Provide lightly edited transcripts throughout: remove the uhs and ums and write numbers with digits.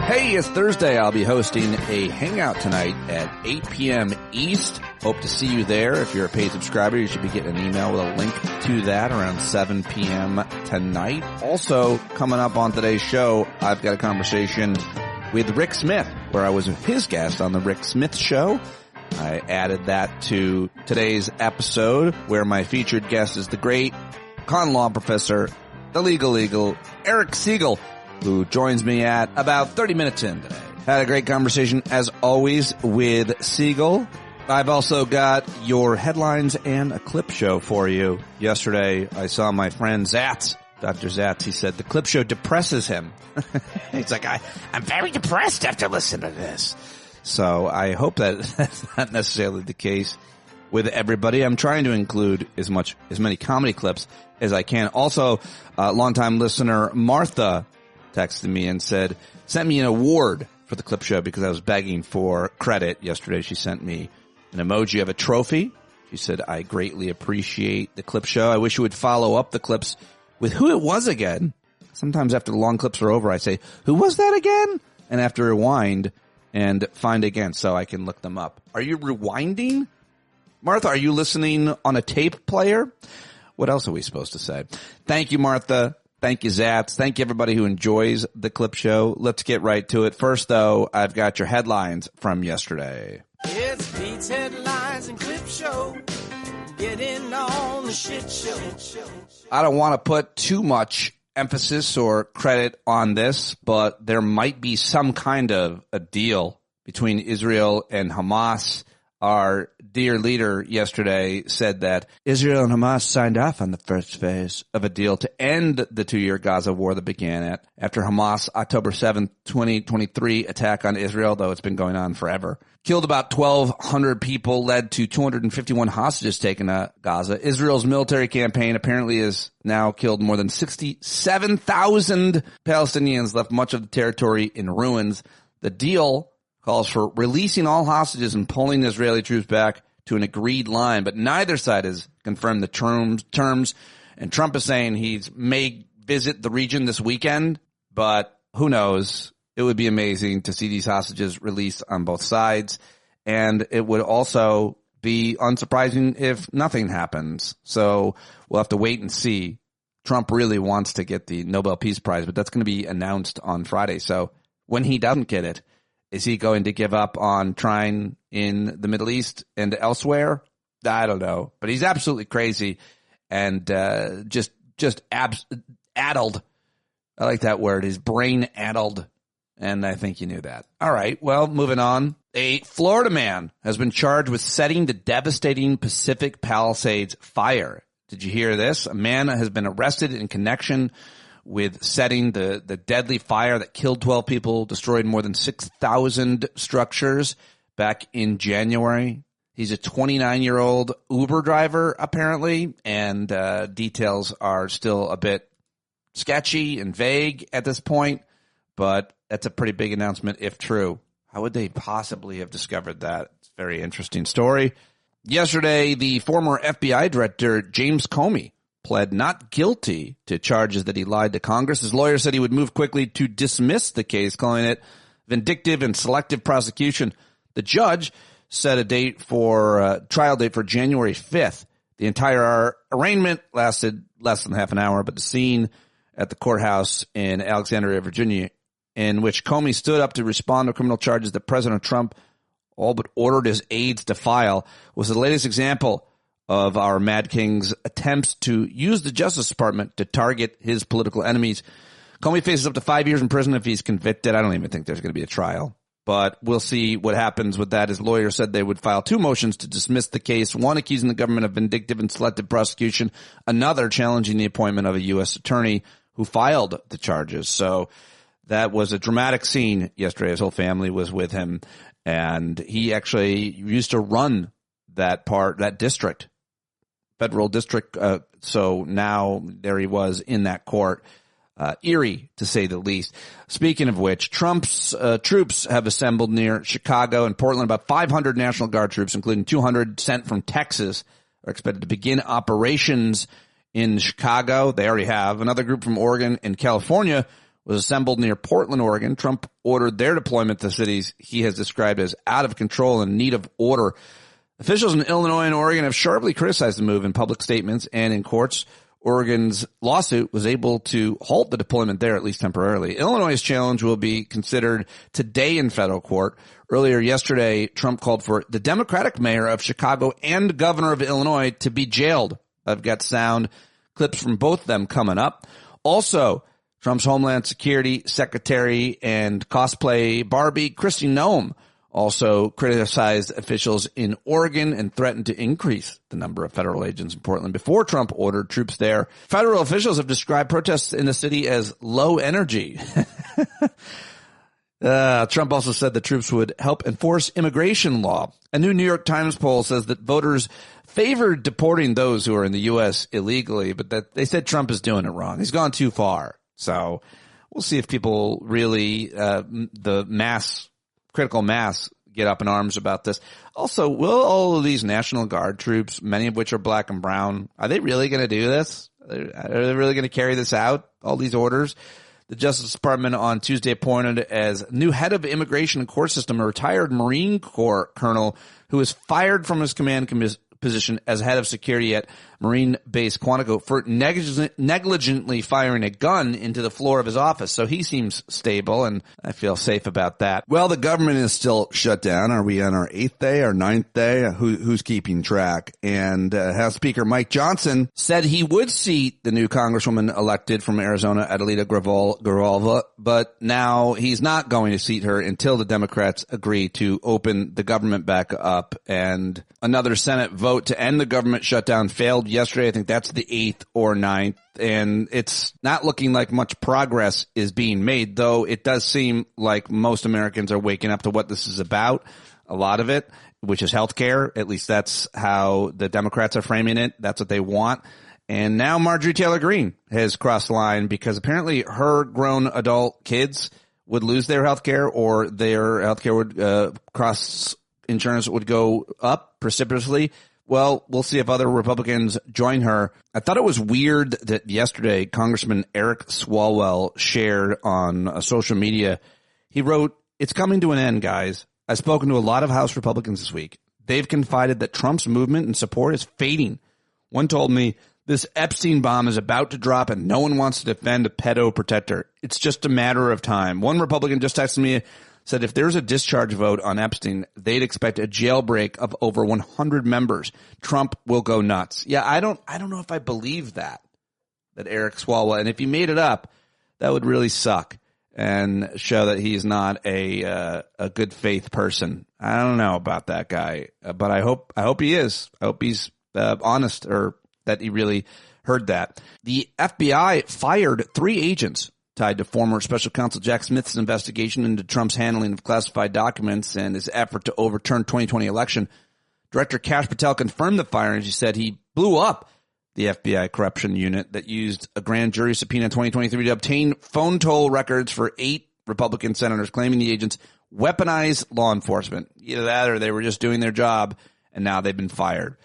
Hey, it's Thursday. I'll be hosting a hangout tonight at 8 p.m. East. Hope to see you there. If you're a paid subscriber, you should be getting an email with a link to that around 7 p.m. tonight. Also, coming up on today's show, I've got a conversation with Rick Smith, where I was his guest on the Rick Smith Show. I added that to today's episode, where my featured guest is the great con law professor, the legal eagle, Eric Segall, who joins me at about 30 minutes in today. Had a great conversation, as always, with Segall. I've also got your headlines and a clip show for you. Yesterday, I saw my friend Zatz, Dr. Zatz. He said the clip show depresses him. He's like, I'm very depressed after listening to this. So I hope that that's not necessarily the case with everybody. I'm trying to include as many comedy clips as I can. Also, longtime listener Martha texted me and sent me an award for the clip show because I was begging for credit yesterday. She sent me an emoji of a trophy. She said, I greatly appreciate the clip show. I wish you would follow up the clips with who it was again. Sometimes after the long clips are over, I say, who was that again? And I have to rewind and find again so I can look them up. Are you rewinding? Martha, are you listening on a tape player? What else are we supposed to say? Thank you, Martha. Thank you, Zatz. Thank you, everybody who enjoys the clip show. Let's get right to it. First, though, I've got your headlines from yesterday. It's Pete's headlines and clip show. Get in on the shit show. I don't want to put too much emphasis or credit on this, but there might be some kind of a deal between Israel and Hamas. Our dear leader yesterday said that Israel and Hamas signed off on the first phase of a deal to end the 2-year Gaza war that began after Hamas' October 7th, 2023 attack on Israel, though it's been going on forever. Killed about 1,200 people, led to 251 hostages taken to Gaza. Israel's military campaign apparently has now killed more than 67,000 Palestinians, left much of the territory in ruins. The deal calls for releasing all hostages and pulling Israeli troops back to an agreed line, but neither side has confirmed the terms. And Trump is saying he may visit the region this weekend, but who knows? It would be amazing to see these hostages released on both sides, and it would also be unsurprising if nothing happens. So we'll have to wait and see. Trump really wants to get the Nobel Peace Prize, but that's going to be announced on Friday. So when he doesn't get it, is he going to give up on trying in the Middle East and elsewhere? I don't know. But he's absolutely crazy and just addled. I like that word. His brain addled. And I think you knew that. All right. Well, moving on. A Florida man has been charged with setting the devastating Pacific Palisades fire. Did you hear this? A man has been arrested in connection with setting the deadly fire that killed 12 people, destroyed more than 6,000 structures back in January. He's a 29-year-old Uber driver, apparently, and details are still a bit sketchy and vague at this point, but that's a pretty big announcement if true. How would they possibly have discovered that? It's a very interesting story. Yesterday, the former FBI director, James Comey, pled not guilty to charges that he lied to Congress. His lawyer said he would move quickly to dismiss the case, calling it vindictive and selective prosecution. The judge set a trial date for January 5th. The entire arraignment lasted less than half an hour, but the scene at the courthouse in Alexandria, Virginia, in which Comey stood up to respond to criminal charges that President Trump all but ordered his aides to file, was the latest example of our Mad King's attempts to use the Justice Department to target his political enemies. Comey faces up to 5 years in prison if he's convicted. I don't even think there's going to be a trial, but we'll see what happens with that. His lawyer said they would file 2 motions to dismiss the case, one accusing the government of vindictive and selective prosecution, another challenging the appointment of a U.S. attorney who filed the charges. So that was a dramatic scene yesterday. His whole family was with him, and he actually used to run that district. Federal district, so now there he was in that court. Eerie, to say the least. Speaking of which, Trump's troops have assembled near Chicago and Portland. About 500 National Guard troops, including 200 sent from Texas, are expected to begin operations in Chicago. They already have. Another group from Oregon and California was assembled near Portland, Oregon. Trump ordered their deployment to cities he has described as out of control and in need of order. Officials in Illinois and Oregon have sharply criticized the move in public statements and in courts. Oregon's lawsuit was able to halt the deployment there, at least temporarily. Illinois' challenge will be considered today in federal court. Earlier yesterday, Trump called for the Democratic mayor of Chicago and governor of Illinois to be jailed. I've got sound clips from both of them coming up. Also, Trump's Homeland Security Secretary and cosplay Barbie Kristi Noem also criticized officials in Oregon and threatened to increase the number of federal agents in Portland before Trump ordered troops there. Federal officials have described protests in the city as low energy. Trump also said the troops would help enforce immigration law. A new New York Times poll says that voters favored deporting those who are in the U.S. illegally, but that they said Trump is doing it wrong. He's gone too far. So we'll see if people really, critical mass, get up in arms about this. Also, will all of these National Guard troops, many of which are black and brown, are they really going to do this? Are they really going to carry this out, all these orders? The Justice Department on Tuesday appointed as new head of immigration and court system a retired Marine Corps colonel who was fired from his command position as head of security at Marine Base Quantico for negligently firing a gun into the floor of his office. So he seems stable, and I feel safe about that. Well, the government is still shut down. Are we on our 8th day or 9th day? Who's keeping track? And House Speaker Mike Johnson said he would seat the new congresswoman elected from Arizona, Adelita Gravalva, but now he's not going to seat her until the Democrats agree to open the government back up. And another Senate vote to end the government shutdown failed yesterday. I think that's the 8th or 9th. And it's not looking like much progress is being made, though it does seem like most Americans are waking up to what this is about, a lot of it, which is health care. At least that's how the Democrats are framing it. That's what they want. And now Marjorie Taylor Greene has crossed the line because apparently her grown adult kids would lose their health care, or their health care would cross insurance would go up precipitously. Well, we'll see if other Republicans join her. I thought it was weird that yesterday Congressman Eric Swalwell shared on social media. He wrote, "It's coming to an end, guys. I've spoken to a lot of House Republicans this week. They've confided that Trump's movement and support is fading. One told me this Epstein bomb is about to drop and no one wants to defend a pedo protector. It's just a matter of time." One Republican just texted me, said if there's a discharge vote on Epstein, they'd expect a jailbreak of over 100 members. Trump will go nuts. Yeah, I don't know if I believe that Eric Swalwell, and if he made it up, that would really suck and show that he's not a good faith person. I don't know about that guy, but I hope he is. I hope he's honest, or that he really heard that. The FBI fired 3 agents tied to former special counsel Jack Smith's investigation into Trump's handling of classified documents and his effort to overturn 2020 election. Director Kash Patel confirmed the firings. He said he blew up the FBI corruption unit that used a grand jury subpoena in 2023 to obtain phone toll records for 8 Republican senators, claiming the agents weaponized law enforcement. Either that or they were just doing their job, and now they've been fired.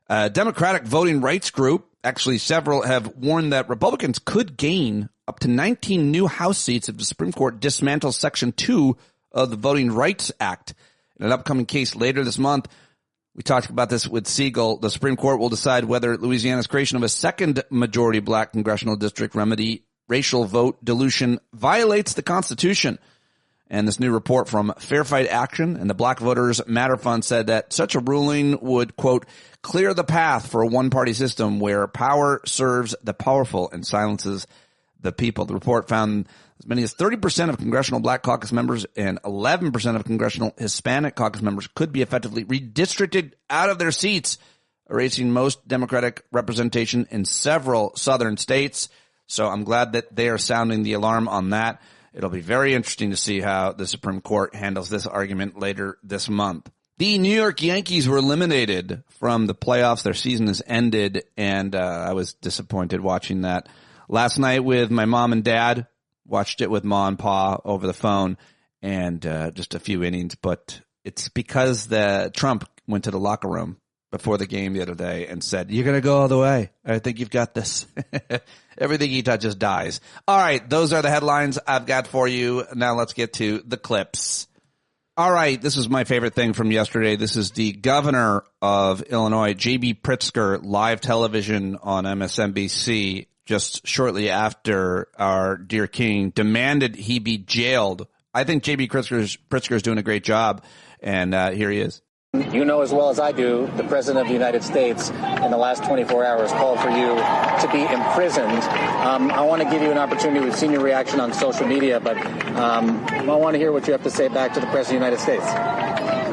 Democratic voting rights group, actually several, have warned that Republicans could gain up to 19 new House seats if the Supreme Court dismantles Section 2 of the Voting Rights Act. In an upcoming case later this month, we talked about this with Segall, the Supreme Court will decide whether Louisiana's creation of a second majority black congressional district remedy racial vote dilution violates the Constitution. And this new report from Fair Fight Action and the Black Voters Matter Fund said that such a ruling would, quote, clear the path for a one-party system where power serves the powerful and silences the people. The report found as many as 30% of congressional black caucus members and 11% of congressional Hispanic caucus members could be effectively redistricted out of their seats, erasing most Democratic representation in several southern states. So I'm glad that they are sounding the alarm on that. It'll be very interesting to see how the Supreme Court handles this argument later this month. The New York Yankees were eliminated from the playoffs. Their season has ended, and I was disappointed watching that. Last night with my mom and dad, watched it with Ma and Pa over the phone, and just a few innings. But it's because Trump went to the locker room before the game the other day and said, "You're going to go all the way. I think you've got this." Everything he touches dies. All right, those are the headlines I've got for you. Now let's get to the clips. All right, this is my favorite thing from yesterday. This is the governor of Illinois, J.B. Pritzker, live television on MSNBC, just shortly after our dear king demanded he be jailed. I think J.B. Pritzker is doing a great job, and here he is. You know as well as I do, the President of the United States in the last 24 hours called for you to be imprisoned. I want to give you an opportunity. We've seen your reaction on social media, but I want to hear what you have to say back to the President of the United States.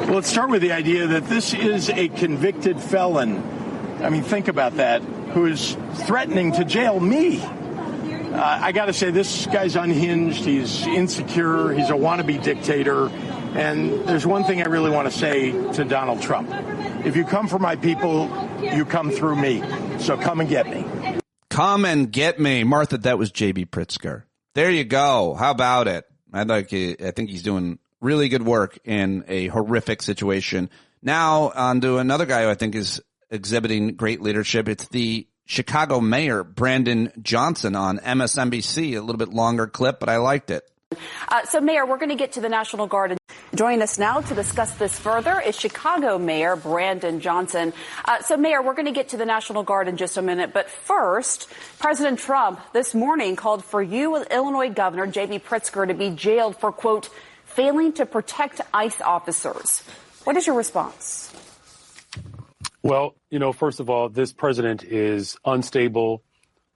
Well, let's start with the idea that this is a convicted felon. I mean, think about that, who is threatening to jail me. I got to say, this guy's unhinged. He's insecure. He's a wannabe dictator. And there's one thing I really want to say to Donald Trump. If you come for my people, you come through me. So come and get me. Come and get me. Martha, that was J.B. Pritzker. There you go. How about it? I think he's doing really good work in a horrific situation. Now on to another guy who I think is exhibiting great leadership. It's the Chicago mayor, Brandon Johnson, on MSNBC. A little bit longer clip, but I liked it. So, Mayor, we're going to get to the National Guard. Joining us now to discuss this further is Chicago Mayor Brandon Johnson. So, Mayor, we're going to get to the National Guard in just a minute. But first, President Trump this morning called for you, Illinois Governor J.B. Pritzker, to be jailed for, quote, failing to protect ICE officers. What is your response? Well, first of all, this president is unstable,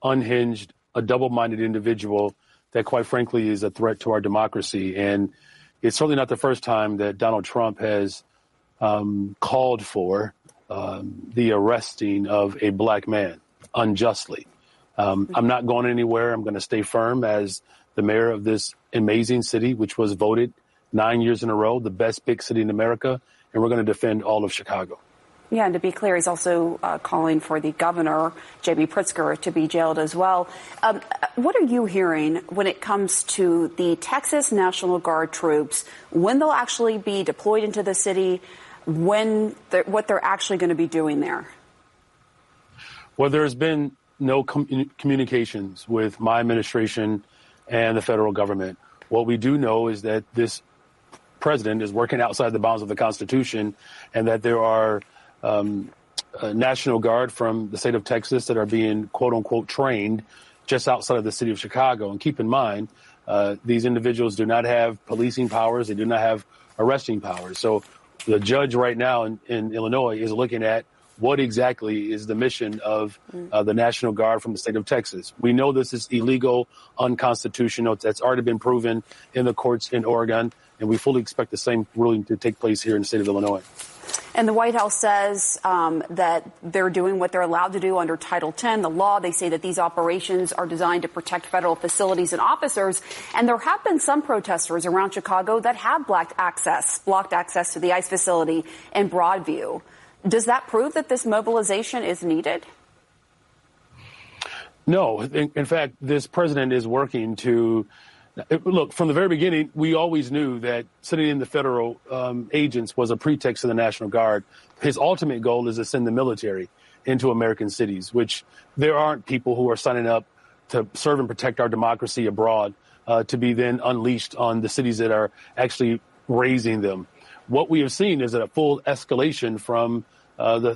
unhinged, a double-minded individual that, quite frankly, is a threat to our democracy. And it's certainly not the first time that Donald Trump has called for the arresting of a black man unjustly. I'm not going anywhere. I'm going to stay firm as the mayor of this amazing city, which was voted 9 years in a row the best big city in America. And we're going to defend all of Chicago. Yeah, and to be clear, he's also calling for the governor, J.B. Pritzker, to be jailed as well. What are you hearing when it comes to the Texas National Guard troops, when they'll actually be deployed into the city, what they're actually going to be doing there? Well, there's been no communications with my administration and the federal government. What we do know is that this president is working outside the bounds of the Constitution, and that there are National Guard from the state of Texas that are being, quote unquote, trained just outside of the city of Chicago. And keep in mind, these individuals do not have policing powers. They do not have arresting powers. So the judge right now in Illinois is looking at what exactly is the mission of the National Guard from the state of Texas. We know this is illegal, unconstitutional. That's already been proven in the courts in Oregon. And we fully expect the same ruling to take place here in the state of Illinois. And the White House says that they're doing what they're allowed to do under Title 10, the law. They say that these operations are designed to protect federal facilities and officers. And there have been some protesters around Chicago that have blocked access to the ICE facility in Broadview. Does that prove that this mobilization is needed? No. In fact, this president is working to look, from the very beginning, we always knew that sending in the federal agents was a pretext to the National Guard. His ultimate goal is to send the military into American cities, which there aren't people who are signing up to serve and protect our democracy abroad to be then unleashed on the cities that are actually raising them. What we have seen is a full escalation from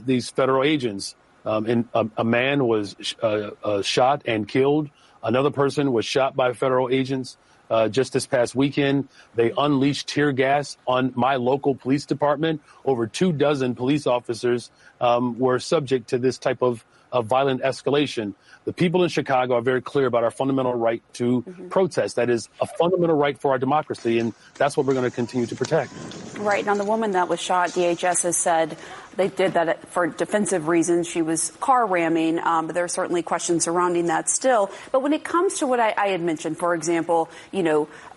these federal agents. And a man was shot and killed. Another person was shot by federal agents just this past weekend. They unleashed tear gas on my local police department. Over 24 police officers were subject to this type of violent escalation. The people in Chicago are very clear about our fundamental right to protest. That is a fundamental right for our democracy, and that's what we're going to continue to protect. Right. Now, the woman that was shot, DHS has said they did that for defensive reasons. She was car ramming, but there are certainly questions surrounding that still. But when it comes to what I had mentioned, for example,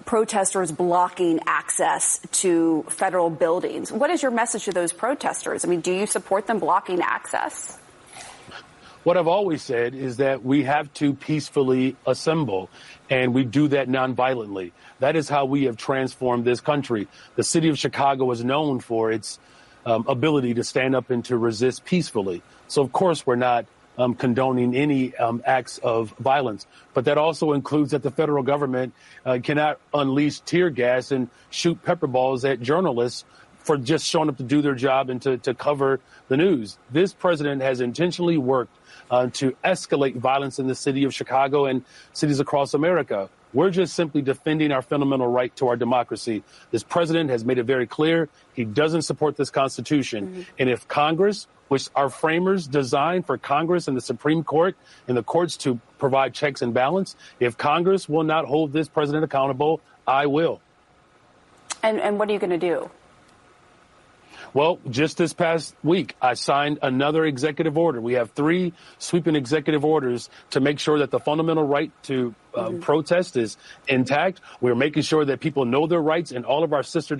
protesters blocking access to federal buildings, what is your message to those protesters? I mean, do you support them blocking access? What I've always said is that we have to peacefully assemble, and we do that nonviolently. That is how we have transformed this country. The city of Chicago is known for its ability to stand up and to resist peacefully. So, of course, we're not condoning any acts of violence. But that also includes that the federal government cannot unleash tear gas and shoot pepper balls at journalists for just showing up to do their job and to cover the news. This president has intentionally worked to escalate violence in the city of Chicago and cities across America. We're just simply defending our fundamental right to our democracy. This president has made it very clear he doesn't support this Constitution. Mm-hmm. And if Congress, which our framers designed for Congress and the Supreme Court and the courts to provide checks and balance, if Congress will not hold this president accountable, I will. And what are you going to do? Well, just this past week, I signed another executive order. We have 3 sweeping executive orders to make sure that the fundamental right to protest is intact. We're making sure that people know their rights, and all of our sister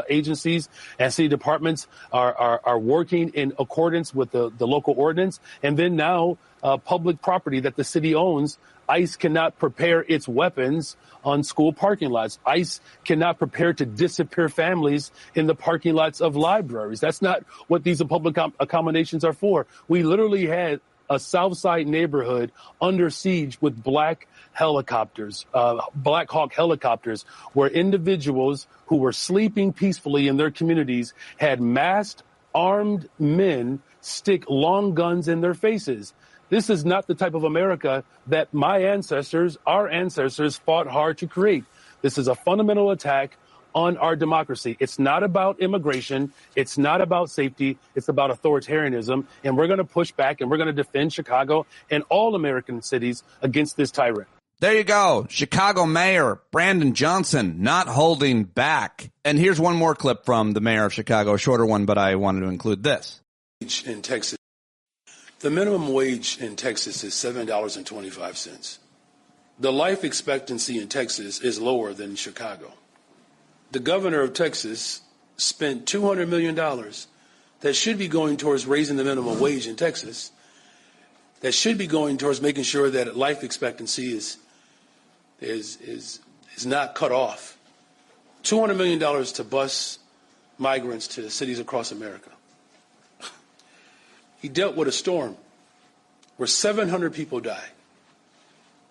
agencies and city departments are working in accordance with the local ordinance. And then now public property that the city owns, ICE cannot prepare its weapons on school parking lots. ICE cannot prepare to disappear families in the parking lots of libraries. That's not what these public accommodations are for. We literally had a South Side neighborhood under siege with Black helicopters, Black Hawk helicopters, where individuals who were sleeping peacefully in their communities had masked, armed men stick long guns in their faces. This is not the type of America that my ancestors, our ancestors, fought hard to create. This is a fundamental attack on our democracy. It's not about immigration. It's not about safety. It's about authoritarianism. And we're going to push back, and we're going to defend Chicago and all American cities against this tyrant. There you go. Chicago Mayor Brandon Johnson not holding back. And here's one more clip from the mayor of Chicago, a shorter one, but I wanted to include this. In Texas, the minimum wage in Texas is $7.25. The life expectancy in Texas is lower than Chicago. The governor of Texas spent $200 million that should be going towards raising the minimum wage in Texas, that should be going towards making sure that life expectancy is not cut off. $200 million to bus migrants to cities across America. He dealt with a storm where 700 people died.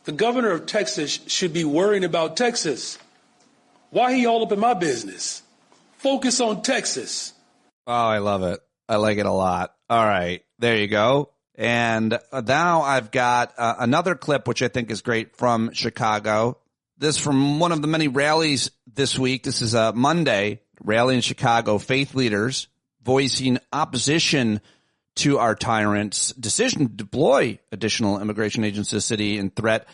The governor of Texas should be worrying about Texas. Why he all up in my business? Focus on Texas. Oh, I love it. I like it a lot. All right, there you go. And now I've got another clip, which I think is great, from Chicago. This from one of the many rallies this week. This is a Monday rally in Chicago. Faith leaders voicing opposition to our tyrant's decision to deploy additional immigration agents to the city and threat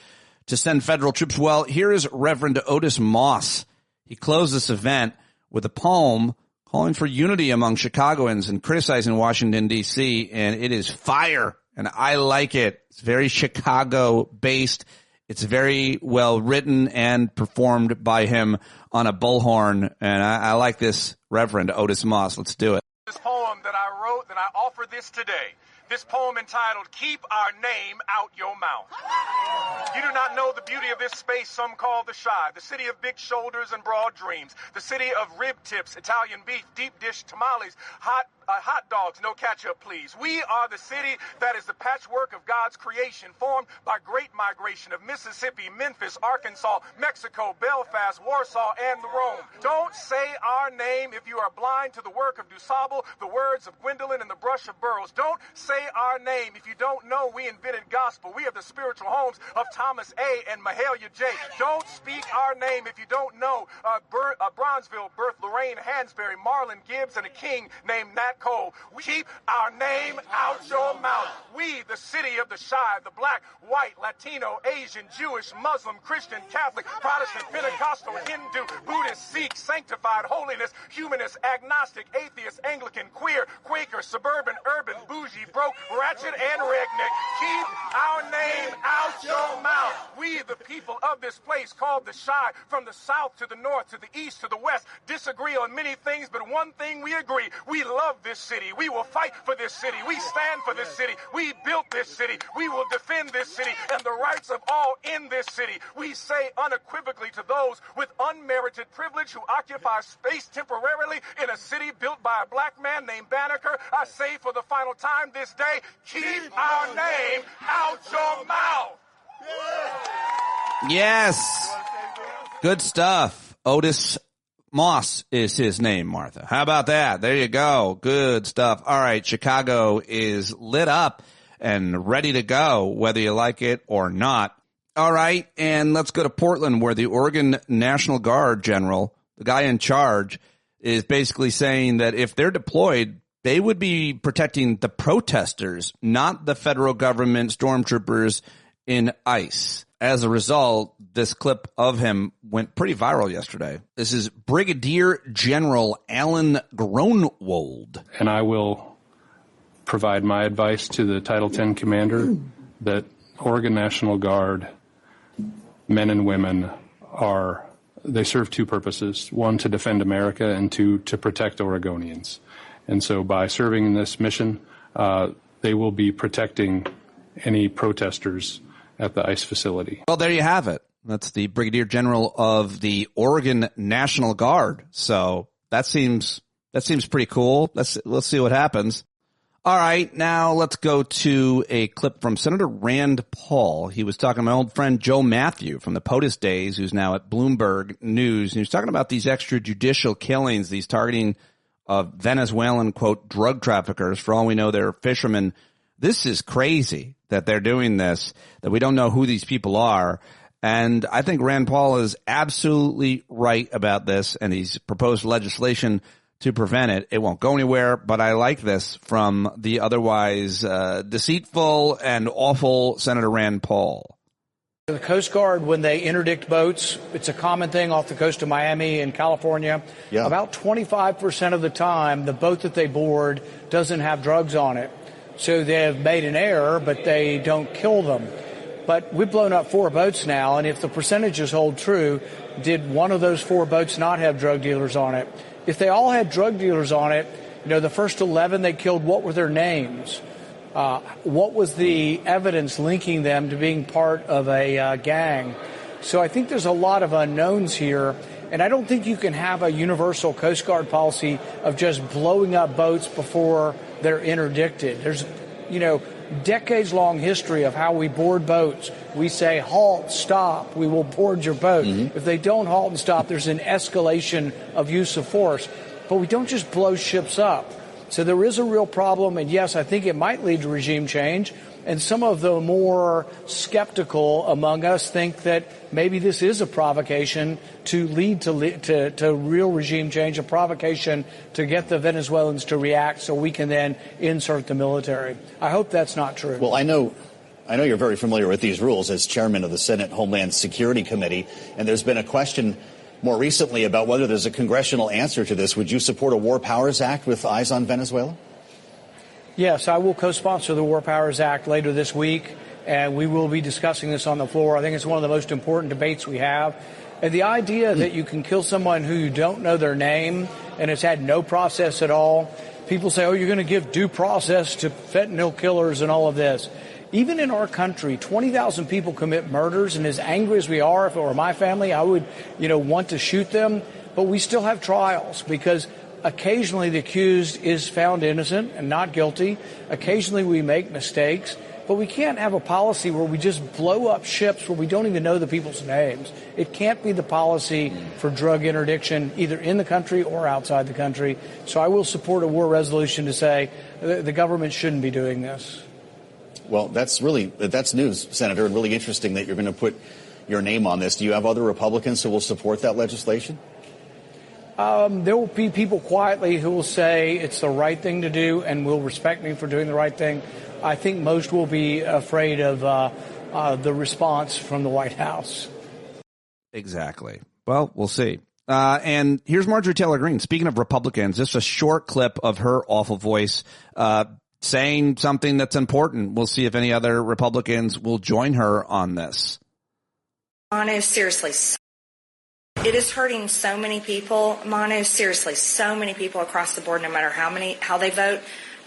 to send federal troops. Well, here is Reverend Otis Moss. He closed this event with a poem calling for unity among Chicagoans and criticizing Washington, D.C., and it is fire, and I like it. It's very Chicago-based. It's very well written and performed by him on a bullhorn, and I like this Reverend Otis Moss. Let's do it. This poem that I wrote, that I offer this today. This poem entitled, Keep Our Name Out Your Mouth. You do not know the beauty of this space some call the Shy, the city of big shoulders and broad dreams, the city of rib tips, Italian beef, deep dish tamales, hot dogs, no ketchup, please. We are the city that is the patchwork of God's creation, formed by great migration of Mississippi, Memphis, Arkansas, Mexico, Belfast, Warsaw, and the Rome. Don't say our name if you are blind to the work of DuSable, the words of Gwendolyn, and the brush of Burroughs. Don't say our name if you don't know we invented gospel. We are the spiritual homes of Thomas A. and Mahalia J. Don't speak our name if you don't know Bronzeville birthed Lorraine Hansberry, Marlon Gibbs, and a king named Nat Cole. We keep our name out your mouth. We, the city of the Shy, the black, white, Latino, Asian, Jewish, Muslim, Christian, Catholic, Protestant, Pentecostal, Hindu, Buddhist, Sikh, sanctified, holiness, humanist, agnostic, atheist, Anglican, queer, Quaker, suburban, urban, bougie, cutthroat, ratchet, and redneck. Keep our name out your mouth. We, the people of this place called the Chi, from the south to the north, to the east, to the west, disagree on many things, but one thing we agree. We love this city. We will fight for this city. We stand for this city. We built this city. We will defend this city and the rights of all in this city. We say unequivocally to those with unmerited privilege who occupy space temporarily in a city built by a black man named Banneker, I say for the final time this day, keep our name out your mouth. Yes. Good stuff. Otis Moss is his name, Martha. How about that? There you go. Good stuff. All right. Chicago is lit up and ready to go, whether you like it or not. All right. And let's go to Portland, where the Oregon National Guard general, the guy in charge, is basically saying that if they're deployed, they would be protecting the protesters, not the federal government stormtroopers in ICE. As a result, this clip of him went pretty viral yesterday. This is Brigadier General Alan Gronwald. And I will provide my advice to the Title X commander that Oregon National Guard men and women they serve two purposes. One, to defend America, and two, to protect Oregonians. And so by serving in this mission, they will be protecting any protesters at the ICE facility. Well, there you have it. That's the Brigadier General of the Oregon National Guard. So that seems pretty cool. Let's see what happens. All right, now let's go to a clip from Senator Rand Paul. He was talking to my old friend Joe Matthew from the POTUS days, who's now at Bloomberg News. And he was talking about these extrajudicial killings, these targeting of Venezuelan, quote, drug traffickers. For all we know, they're fishermen. This is crazy that they're doing this, that we don't know who these people are. And I think Rand Paul is absolutely right about this, and he's proposed legislation to prevent it. It won't go anywhere, but I like this from the otherwise deceitful and awful Senator Rand Paul. The Coast Guard, when they interdict boats, it's a common thing off the coast of Miami and California. Yeah. About 25% of the time, the boat that they board doesn't have drugs on it. So they have made an error, but they don't kill them. But we've blown up 4 boats now, and if the percentages hold true, did one of those 4 boats not have drug dealers on it? If they all had drug dealers on it, the first 11 they killed, what were their names? What was the evidence linking them to being part of a gang? So I think there's a lot of unknowns here, and I don't think you can have a universal Coast Guard policy of just blowing up boats before they're interdicted. There's, decades-long history of how we board boats. We say, halt, stop, we will board your boat. Mm-hmm. If they don't halt and stop, there's an escalation of use of force. But we don't just blow ships up. So there is a real problem, and yes, I think it might lead to regime change. And some of the more skeptical among us think that maybe this is a provocation to lead to real regime change, a provocation to get the Venezuelans to react so we can then insert the military. I hope that's not true. Well, I know you're very familiar with these rules as chairman of the Senate Homeland Security Committee, and there's been a question more recently about whether there's a congressional answer to this. Would you support a War Powers Act with eyes on Venezuela? Yes, I will co-sponsor the War Powers Act later this week, and we will be discussing this on the floor. I think it's one of the most important debates we have. And the idea that you can kill someone who you don't know their name and has had no process at all, people say, oh, you're going to give due process to fentanyl killers and all of this. Even in our country, 20,000 people commit murders, and as angry as we are, if it were my family, I would, want to shoot them. But we still have trials because occasionally the accused is found innocent and not guilty. Occasionally we make mistakes, but we can't have a policy where we just blow up ships where we don't even know the people's names. It can't be the policy for drug interdiction either in the country or outside the country. So I will support a war resolution to say the government shouldn't be doing this. Well, that's news, Senator, and really interesting that you're going to put your name on this. Do you have other Republicans who will support that legislation? There will be people quietly who will say it's the right thing to do and will respect me for doing the right thing. I think most will be afraid of the response from the White House. Exactly. Well, we'll see. And here's Marjorie Taylor Greene. Speaking of Republicans, just a short clip of her awful voice saying something that's important. We'll see if any other Republicans will join her on this. Manu, seriously, it is hurting so many people. Manu, seriously, so many people across the board, no matter how they vote.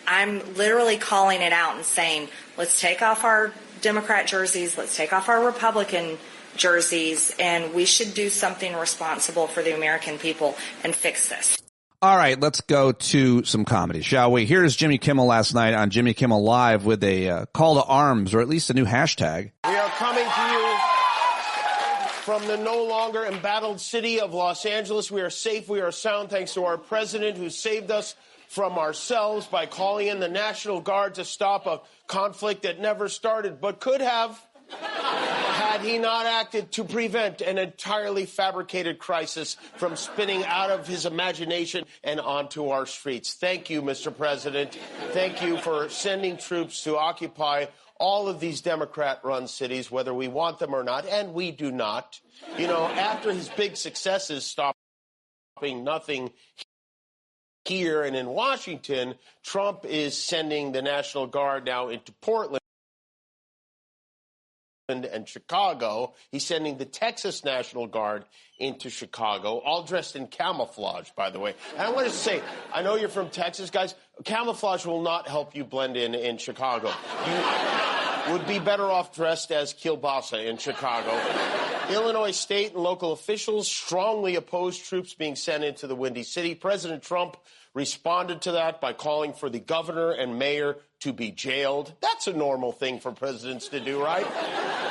I'm literally calling it out and saying, let's take off our Democrat jerseys, let's take off our Republican jerseys, and we should do something responsible for the American people and fix this. All right, let's go to some comedy, shall we? Here's Jimmy Kimmel last night on Jimmy Kimmel Live with a call to arms, or at least a new hashtag. We are coming to you from the no longer embattled city of Los Angeles. We are safe, we are sound, thanks to our president who saved us from ourselves by calling in the National Guard to stop a conflict that never started but could have, had he not acted to prevent an entirely fabricated crisis from spinning out of his imagination and onto our streets. Thank you, Mr. President. Thank you for sending troops to occupy all of these Democrat-run cities, whether we want them or not, and we do not. You know, after his big successes stopping nothing here and in Washington, Trump is sending the National Guard now into Portland and Chicago. He's sending the Texas National Guard into Chicago, all dressed in camouflage, by the way. And I want to say, I know you're from Texas, guys. Camouflage will not help you blend in Chicago. You would be better off dressed as kielbasa in Chicago. Illinois state and local officials strongly oppose troops being sent into the Windy City. President Trump responded to that by calling for the governor and mayor to be jailed. That's a normal thing for presidents to do, right?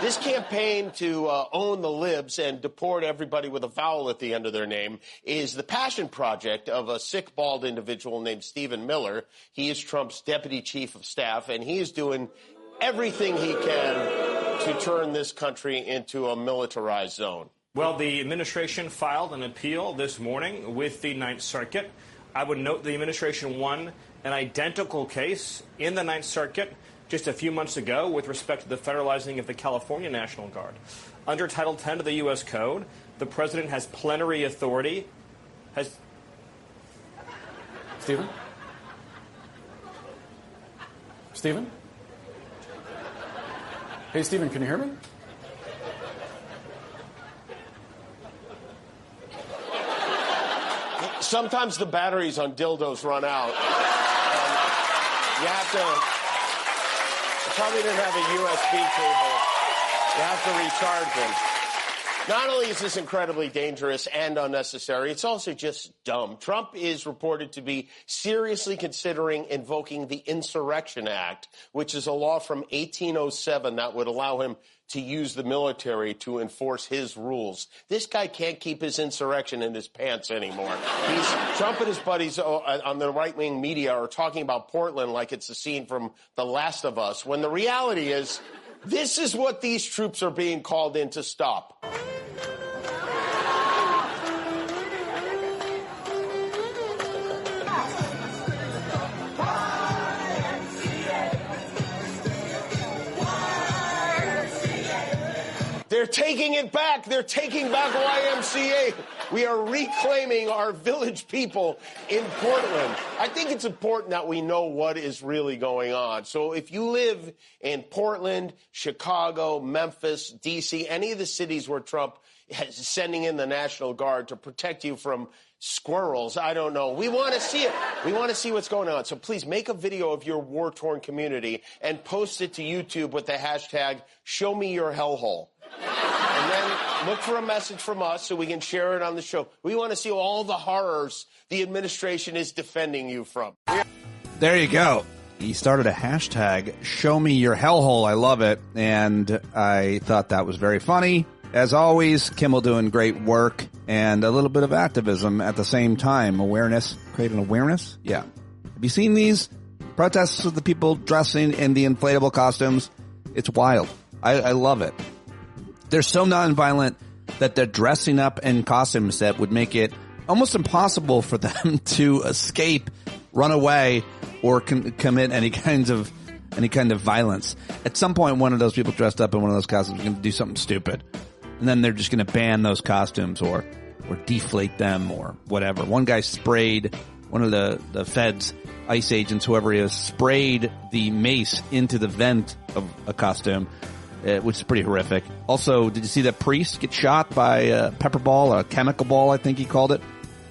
This campaign to own the libs and deport everybody with a vowel at the end of their name is the passion project of a sick, bald individual named Stephen Miller. He is Trump's deputy chief of staff, and he is doing everything he can to turn this country into a militarized zone. Well, the administration filed an appeal this morning with the Ninth Circuit. I would note the administration won an identical case in the Ninth Circuit just a few months ago with respect to the federalizing of the California National Guard. Under Title 10 of the U.S. Code, the president has plenary authority. Stephen? Stephen? Hey, Stephen, can you hear me? Sometimes the batteries on dildos run out. You have to, you probably didn't have a USB cable. You have to recharge them. Not only is this incredibly dangerous and unnecessary, it's also just dumb. Trump is reported to be seriously considering invoking the Insurrection Act, which is a law from 1807 that would allow him to use the military to enforce his rules. This guy can't keep his insurrection in his pants anymore. Trump and his buddies on the right-wing media are talking about Portland like it's a scene from The Last of Us, when the reality is this is what these troops are being called in to stop. They're taking it back. They're taking back YMCA. We are reclaiming our village people in Portland. I think it's important that we know what is really going on. So if you live in Portland, Chicago, Memphis, D.C., any of the cities where Trump is sending in the National Guard to protect you from squirrels, I don't know. We want to see it. We want to see what's going on. So please make a video of your war-torn community and post it to YouTube with the hashtag #ShowMeYourHellhole. And then look for a message from us so we can share it on the show. We want to see all the horrors the administration is defending you from. There you go. He started a hashtag, #ShowMeYourHellhole. I love it. And I thought that was very funny. As always, Kimmel doing great work and a little bit of activism at the same time. Awareness, creating awareness. Yeah. Have you seen these protests of the people dressing in the inflatable costumes? It's wild. I love it. They're so nonviolent that they're dressing up in costumes that would make it almost impossible for them to escape, run away, or commit any kind of violence. At some point, one of those people dressed up in one of those costumes is going to do something stupid. And then they're just going to ban those costumes or deflate them or whatever. One guy sprayed one of the feds, ICE agents, whoever he is, sprayed the mace into the vent of a costume, which is pretty horrific. Also, did you see that priest get shot by a pepper ball, a chemical ball, I think he called it,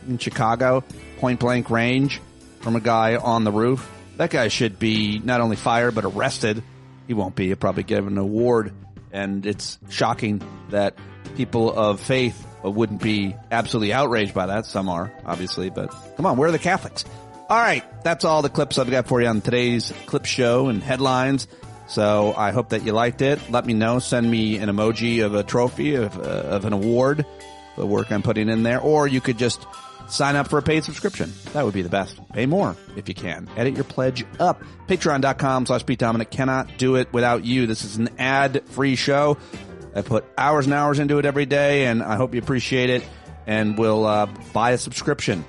in Chicago, point blank range from a guy on the roof? That guy should be not only fired but arrested. He won't be. He'll probably get an award. And it's shocking that people of faith wouldn't be absolutely outraged by that. Some are, obviously, but come on, where are the Catholics? All right, that's all the clips I've got for you on today's clip show and headlines. So I hope that you liked it. Let me know. Send me an emoji of a trophy, of an award, the work I'm putting in there. Or you could just sign up for a paid subscription. That would be the best. Pay more if you can. Edit your pledge up. Patreon.com/Pete Dominick. Cannot do it without you. This is an ad-free show. I put hours and hours into it every day, and I hope you appreciate it and will buy a subscription.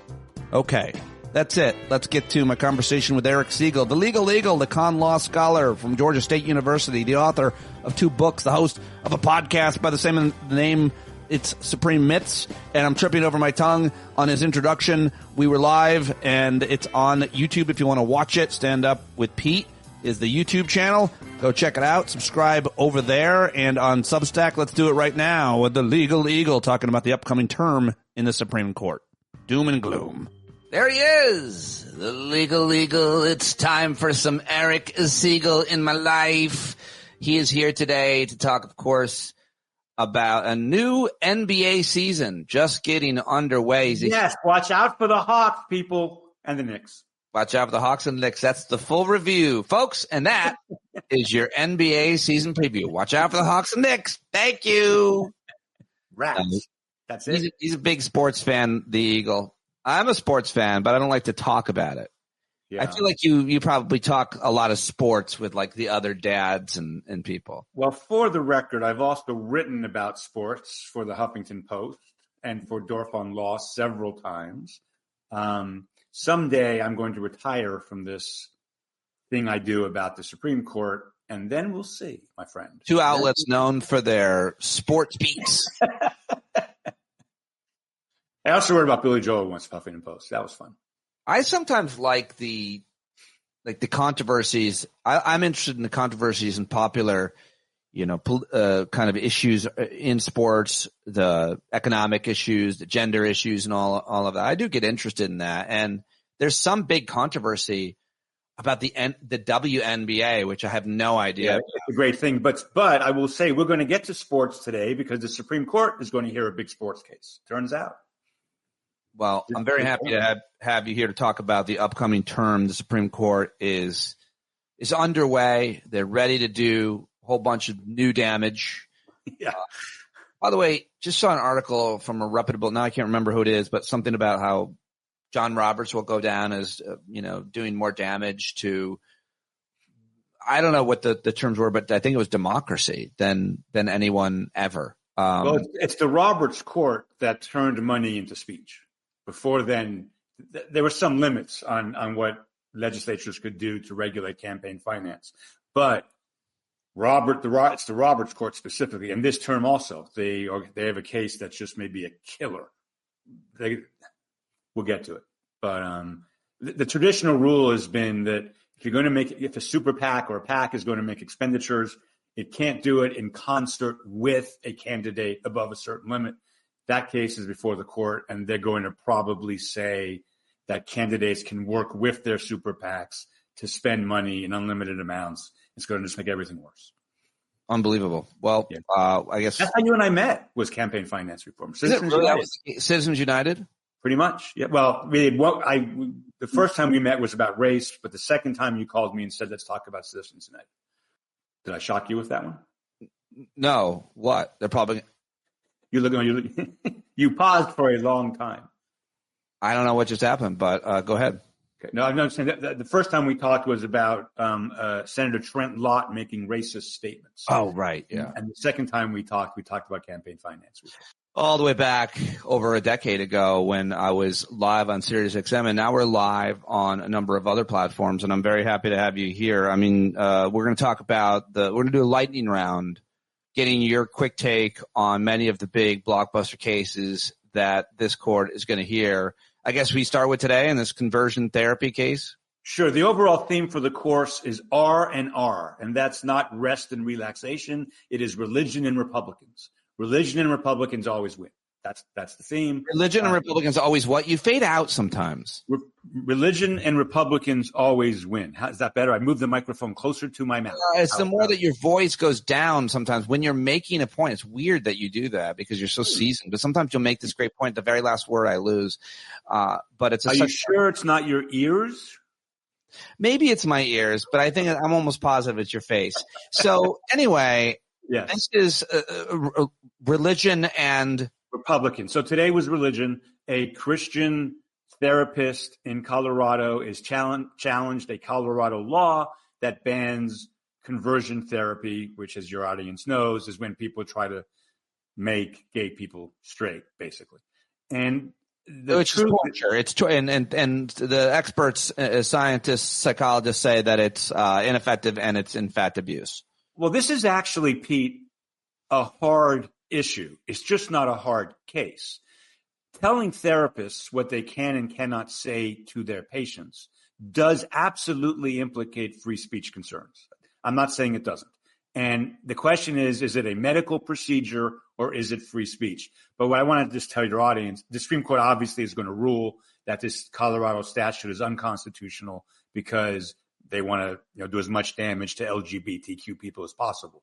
Okay, that's it. Let's get to my conversation with Eric Segall, the legal, the con law scholar from Georgia State University, the author of 2 books, the host of a podcast by the same name. It's Supreme Myths, and I'm tripping over my tongue on his introduction. We were live, and it's on YouTube if you want to watch it. Stand Up with Pete is the YouTube channel. Go check it out. Subscribe over there. And on Substack, let's do it right now with the Legal Eagle talking about the upcoming term in the Supreme Court. Doom and gloom. There he is, the Legal Eagle. It's time for some Eric Segall in my life. He is here today to talk, of course, about a new NBA season just getting underway. Yes, watch out for the Hawks, people, and the Knicks. Watch out for the Hawks and the Knicks. That's the full review, folks, and that is your NBA season preview. Watch out for the Hawks and Knicks. Thank you. Rats. That's it. He's a big sports fan, the Eagle. I'm a sports fan, but I don't like to talk about it. Yeah. I feel like you probably talk a lot of sports with like the other dads and people. Well, for the record, I've also written about sports for the Huffington Post and for Dorf on Law several times. Someday I'm going to retire from this thing I do about the Supreme Court, and then we'll see, my friend. 2 outlets known for their sports beats. I also wrote about Billy Joel once, Huffington Post. That was fun. I sometimes like the controversies. I'm interested in the controversies and popular, kind of issues in sports, the economic issues, the gender issues, and all of that. I do get interested in that. And there's some big controversy about the WNBA, which I have no idea. Yeah, it's a great thing. But I will say we're going to get to sports today because the Supreme Court is going to hear a big sports case. Turns out. Well, I'm very happy to have you here to talk about the upcoming term. The Supreme Court is underway. They're ready to do a whole bunch of new damage. Yeah. By the way, just saw an article from a reputable, now I can't remember who it is, but something about how John Roberts will go down as, doing more damage to, I don't know what the terms were, but I think it was democracy than anyone ever. Well, it's the Roberts Court that turned money into speech. Before then, there were some limits on what legislatures could do to regulate campaign finance. But it's the Roberts Court specifically, and this term also, they have a case that's just maybe a killer. We'll get to it. But the traditional rule has been that if a super PAC or a PAC is going to make expenditures, it can't do it in concert with a candidate above a certain limit. That case is before the court, and they're going to probably say that candidates can work with their super PACs to spend money in unlimited amounts. It's going to just make everything worse. Unbelievable. Well, yeah. I guess that's how you and I met, was campaign finance reform. Citizens United? Pretty much. Yeah. Well, the first time we met was about race, but the second time you called me and said, let's talk about Citizens United. Did I shock you with that one? No. What? They're probably... You paused for a long time. I don't know what just happened, but go ahead. Okay. No, I'm not saying that the first time we talked was about Senator Trent Lott making racist statements. Oh, right. Yeah. And the second time we talked about campaign finance. All the way back over a decade ago when I was live on SiriusXM, and now we're live on a number of other platforms, and I'm very happy to have you here. I mean, we're going to talk about we're going to do a lightning round, getting your quick take on many of the big blockbuster cases that this court is going to hear. I guess we start with today in this conversion therapy case. Sure. The overall theme for the course is R and R, and that's not rest and relaxation. It is religion and Republicans. Religion and Republicans always win. That's the theme. Religion and Republicans always what? You fade out sometimes. Religion and Republicans always win. Is that better? I moved the microphone closer to my mouth. It's the more that your voice goes down sometimes when you're making a point. It's weird that you do that because you're so seasoned. But sometimes you'll make this great point. The very last word I lose. But it's. Are you sure it's not your ears? Maybe it's my ears, but I think I'm almost positive it's your face. So anyway, yes. This is religion and Republican. So today was religion. A Christian therapist in Colorado is challenged a Colorado law that bans conversion therapy, which, as your audience knows, is when people try to make gay people straight, basically. And it's torture. It's and the experts, scientists, psychologists say that it's ineffective and it's in fact abuse. Well, this is actually, Pete, a hard issue. It's just not a hard case. Telling therapists what they can and cannot say to their patients does absolutely implicate free speech concerns. I'm not saying it doesn't. And the question is it a medical procedure or is it free speech? But what I want to just tell your audience, the Supreme Court obviously is going to rule that this Colorado statute is unconstitutional because they want to do as much damage to LGBTQ people as possible.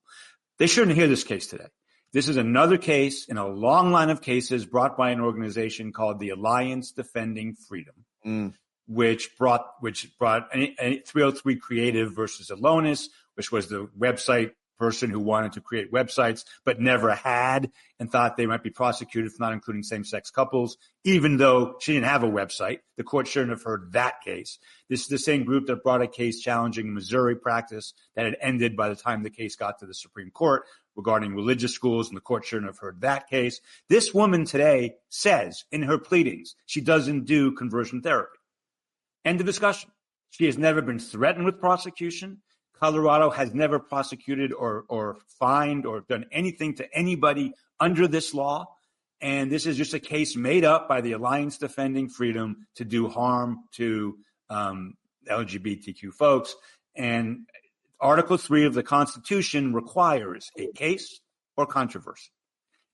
They shouldn't hear this case today. This is another case in a long line of cases brought by an organization called the Alliance Defending Freedom, which brought 303 Creative versus Alonis, which was the website person who wanted to create websites but never had and thought they might be prosecuted for not including same-sex couples, even though she didn't have a website. The court shouldn't have heard that case. This is the same group that brought a case challenging Missouri practice that had ended by the time the case got to the Supreme Court regarding religious schools, and the court shouldn't have heard that case. This woman today says in her pleadings she doesn't do conversion therapy. End of discussion. She has never been threatened with prosecution. Colorado has never prosecuted or fined or done anything to anybody under this law. And this is just a case made up by the Alliance Defending Freedom to do harm to LGBTQ folks. And Article 3 of the Constitution requires a case or controversy.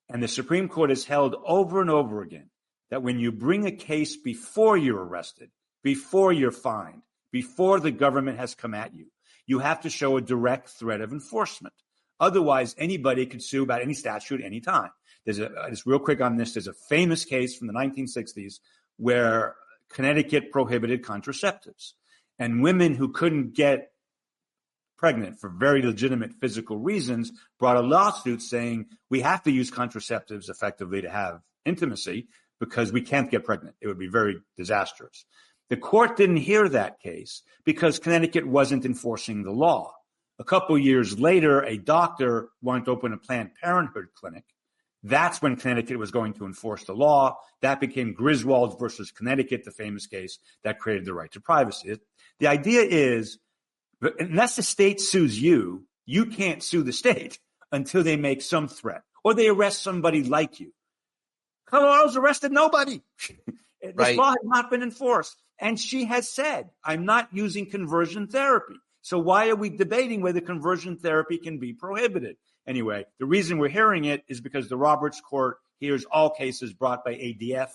And the Supreme Court has held over and over again that when you bring a case before you're arrested, before you're fined, before the government has come at you, you have to show a direct threat of enforcement. Otherwise, anybody could sue about any statute any time. Just real quick on this, there's a famous case from the 1960s where Connecticut prohibited contraceptives. And women who couldn't get pregnant for very legitimate physical reasons brought a lawsuit saying we have to use contraceptives effectively to have intimacy because we can't get pregnant. It would be very disastrous. The court didn't hear that case because Connecticut wasn't enforcing the law. A couple years later, a doctor wanted to open a Planned Parenthood clinic. That's when Connecticut was going to enforce the law. That became Griswold versus Connecticut, the famous case that created the right to privacy. The idea is, unless the state sues you, you can't sue the state until they make some threat or they arrest somebody like you. Colorado's arrested nobody. This law has not been enforced. And she has said, I'm not using conversion therapy. So why are we debating whether conversion therapy can be prohibited? Anyway, the reason we're hearing it is because the Roberts Court hears all cases brought by ADF,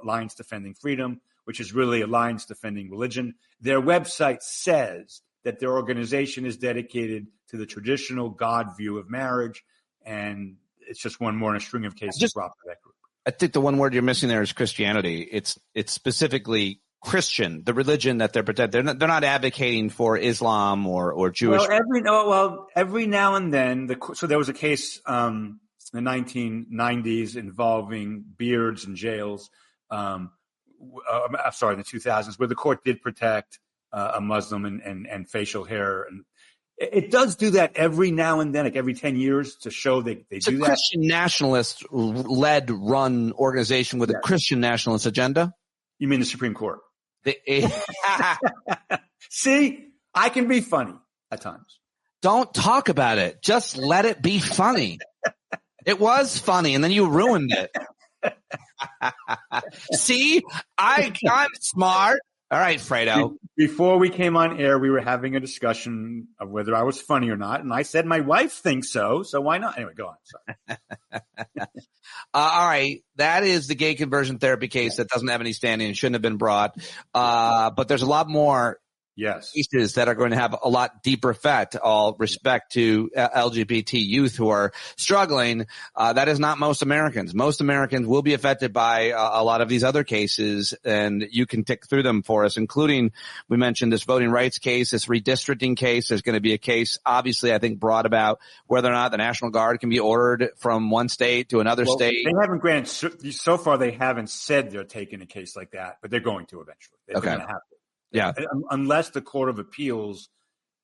Alliance Defending Freedom, which is really Alliance Defending Religion. Their website says that their organization is dedicated to the traditional God view of marriage. And it's just one more in a string of cases brought by that group. I think the one word you're missing there is Christianity. It's specifically Christian, the religion that they're protecting. They're not advocating for Islam or Jewish. Well, every now and then, so there was a case in the 1990s involving beards in jails. In the 2000s, where the court did protect a Muslim and facial hair. And it does do that every now and then, like every 10 years, to show they do that. It's a Christian nationalist-led run organization with a Christian nationalist agenda? You mean the Supreme Court? See, I can be funny at times. Don't talk about it. Just let it be funny. It was funny, and then you ruined it. See, I'm smart. All right, Fredo. Before we came on air, we were having a discussion of whether I was funny or not, and I said my wife thinks so why not? Anyway, go on. Sorry. All right, that is the gay conversion therapy case that doesn't have any standing and shouldn't have been brought. But there's a lot more cases that are going to have a lot deeper effect. All respect to LGBT youth who are struggling. That is not most Americans. Most Americans will be affected by a lot of these other cases, and you can tick through them for us, including, we mentioned this voting rights case, this redistricting case. There's going to be a case, obviously, I think, brought about whether or not the National Guard can be ordered from one state to another state. They haven't granted, so far they haven't said they're taking a case like that, but they're going to eventually. They're going to have to. Yeah. Unless the Court of Appeals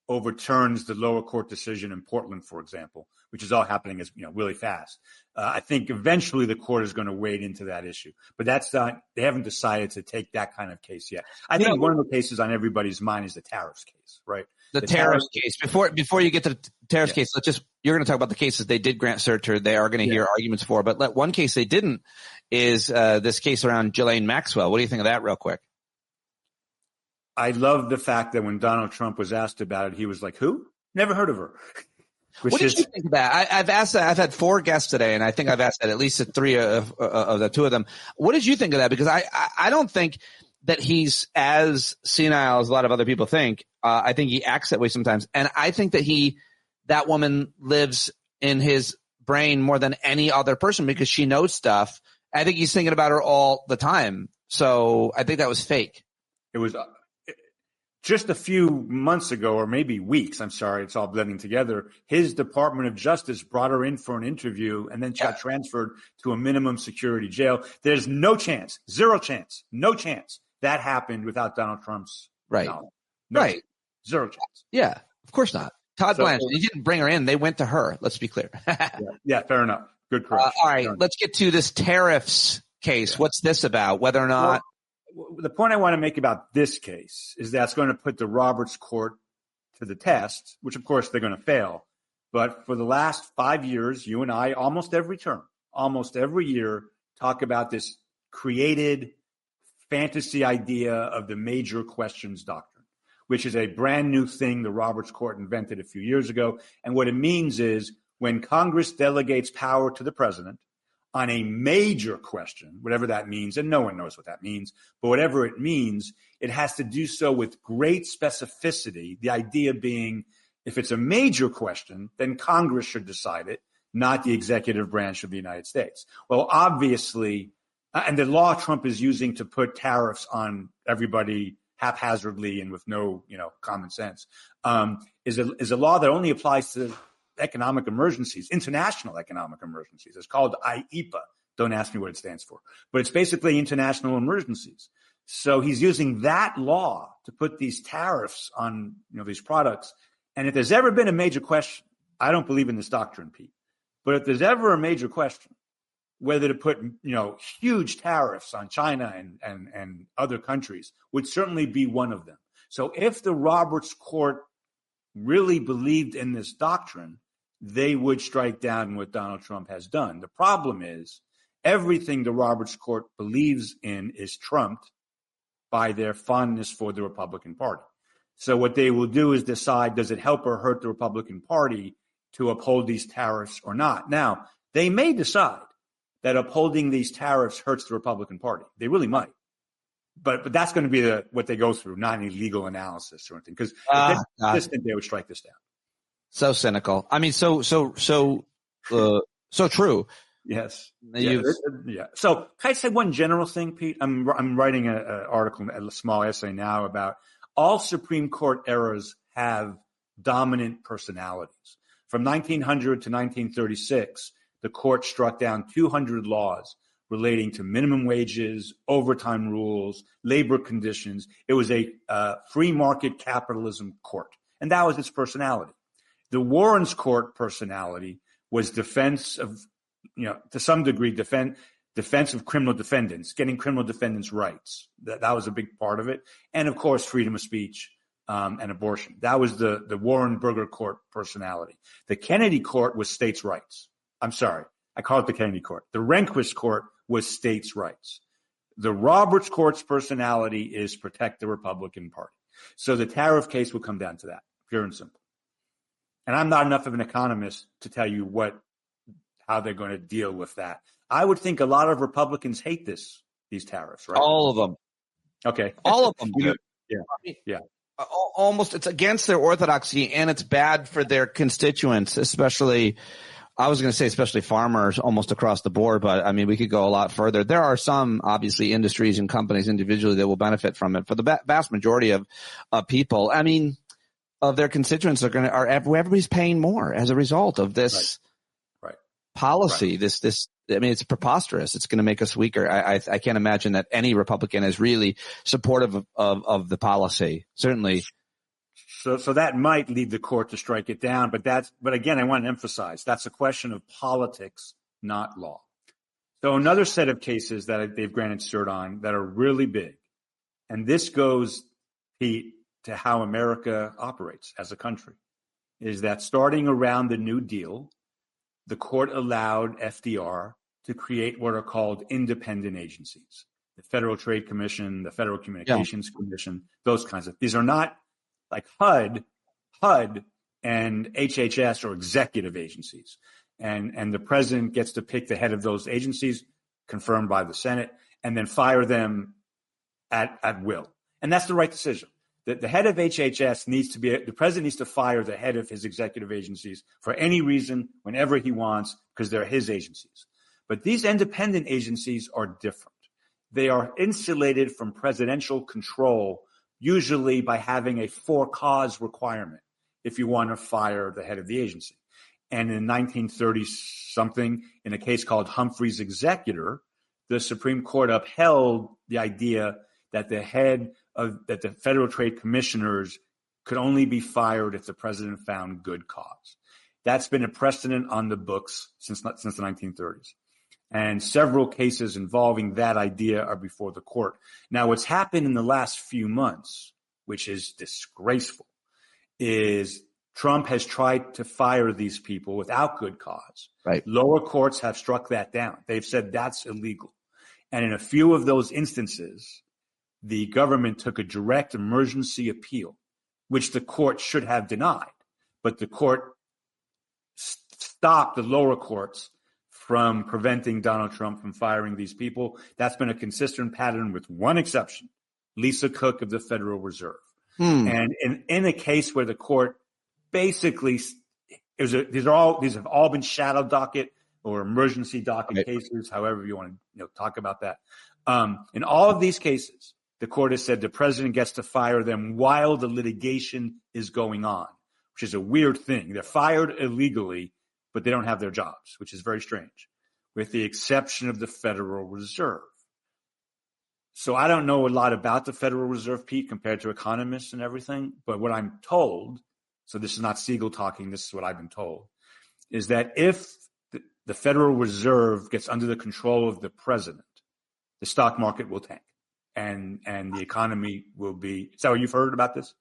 overturns the lower court decision in Portland, for example, which is all happening really fast. I think eventually the court is going to wade into that issue, but they haven't decided to take that kind of case yet. I think one of the cases on everybody's mind is the tariffs case, right? The tariffs case. Before you get to the tariffs case, you're going to talk about the cases they did grant cert or they are going to hear arguments for, but one case they didn't is this case around Ghislaine Maxwell. What do you think of that real quick? I love the fact that when Donald Trump was asked about it, he was like, who? Never heard of her. What did you think of that? I've asked that. I've had 4 guests today, and I think I've asked that at least 3 of the 2 of them. What did you think of that? Because I don't think that he's as senile as a lot of other people think. I think he acts that way sometimes. And I think that that woman lives in his brain more than any other person because she knows stuff. I think he's thinking about her all the time. So I think that was fake. It was just a few months ago, or maybe weeks, I'm sorry, it's all blending together, his Department of Justice brought her in for an interview and then got transferred to a minimum security jail. There's no chance, 0 chance, no chance that happened without Donald Trump's knowledge. Right. 0 chance. Yeah, of course not. Todd Blanchard, he didn't bring her in. They went to her. Let's be clear. Yeah, fair enough. Good correction. All right, let's get to this tariffs case. Yeah. What's this about? Whether or not the point I want to make about this case is that's going to put the Roberts Court to the test, which of course they're going to fail. But for the last 5 years, you and I, almost every term, almost every year, talk about this created fantasy idea of the major questions doctrine, which is a brand new thing the Roberts Court invented a few years ago. And what it means is when Congress delegates power to the president on a major question, whatever that means, and no one knows what that means, but whatever it means, it has to do so with great specificity. The idea being, if it's a major question, then Congress should decide it, not the executive branch of the United States. Well, obviously, and the law Trump is using to put tariffs on everybody haphazardly and with no, common sense, is a law that only applies to economic emergencies, international economic emergencies. It's called IEPA. Don't ask me what it stands for, but it's basically international emergencies. So he's using that law to put these tariffs on, these products. And if there's ever been a major question, I don't believe in this doctrine, Pete, but if there's ever a major question, whether to put, huge tariffs on China and other countries would certainly be one of them. So if the Roberts Court really believed in this doctrine, they would strike down what Donald Trump has done. The problem is everything the Roberts Court believes in is trumped by their fondness for the Republican Party. So what they will do is decide, does it help or hurt the Republican Party to uphold these tariffs or not? Now, they may decide that upholding these tariffs hurts the Republican Party. They really might. But that's going to be what they go through, not any legal analysis or anything. Because if they're consistent, they would strike this down. So cynical. I mean, so true. Yes. Yeah. So can I say one general thing, Pete? I'm writing an article, a small essay now about all Supreme Court eras have dominant personalities. From 1900 to 1936, the court struck down 200 laws relating to minimum wages, overtime rules, labor conditions. It was a free market capitalism court, and that was its personality. The Warren's Court personality was defense of, to some degree, defense of criminal defendants, getting criminal defendants' rights. That was a big part of it. And, of course, freedom of speech and abortion. That was the Warren Burger Court personality. The Kennedy Court was states' rights. I'm sorry. I call it the Kennedy Court. The Rehnquist Court was states' rights. The Roberts Court's personality is protect the Republican Party. So the tariff case will come down to that, pure and simple. And I'm not enough of an economist to tell you how they're going to deal with that. I would think a lot of Republicans hate these tariffs, right? All of them. Okay. All of them do. Yeah. Almost, it's against their orthodoxy, and it's bad for their constituents, especially, I was going to say especially farmers almost across the board, but I mean, we could go a lot further. There are some, obviously, industries and companies individually that will benefit from it. For the vast majority of people, I mean, of their constituents everybody's paying more as a result of this policy. Right. I mean, it's preposterous. It's going to make us weaker. I can't imagine that any Republican is really supportive of the policy. Certainly. So that might lead the court to strike it down, but again, I want to emphasize that's a question of politics, not law. So another set of cases that they've granted cert on that are really big, and this goes, Pete, to how America operates as a country, is that starting around the New Deal, the court allowed FDR to create what are called independent agencies. The Federal Trade Commission, the Federal Communications Commission, those kinds of, these are not like HUD and HHS or executive agencies. And the president gets to pick the head of those agencies, confirmed by the Senate, and then fire them at will. And that's the right decision. The head of HHS the president needs to fire the head of his executive agencies for any reason, whenever he wants, because they're his agencies. But these independent agencies are different. They are insulated from presidential control, usually by having a for-cause requirement if you want to fire the head of the agency. And in 1930-something, in a case called Humphrey's Executor, the Supreme Court upheld the idea that that the Federal Trade Commissioners could only be fired if the president found good cause. That's been a precedent on the books since the 1930s. And several cases involving that idea are before the court. Now, what's happened in the last few months, which is disgraceful, is Trump has tried to fire these people without good cause. Right. Lower courts have struck that down. They've said that's illegal. And in a few of those instances, the government took a direct emergency appeal, which the court should have denied. But the court stopped the lower courts from preventing Donald Trump from firing these people. That's been a consistent pattern with one exception, Lisa Cook of the Federal Reserve. And in a case where the court basically, these have all been shadow docket or emergency docket cases, however you want to talk about that. In all of these cases, the court has said the president gets to fire them while the litigation is going on, which is a weird thing. They're fired illegally, but they don't have their jobs, which is very strange, with the exception of the Federal Reserve. So I don't know a lot about the Federal Reserve, Pete, compared to economists and everything, but what I'm told, so this is not Segall talking, this is what I've been told, is that if the Federal Reserve gets under the control of the president, the stock market will tank. And the economy will be. Is that what you've heard about this?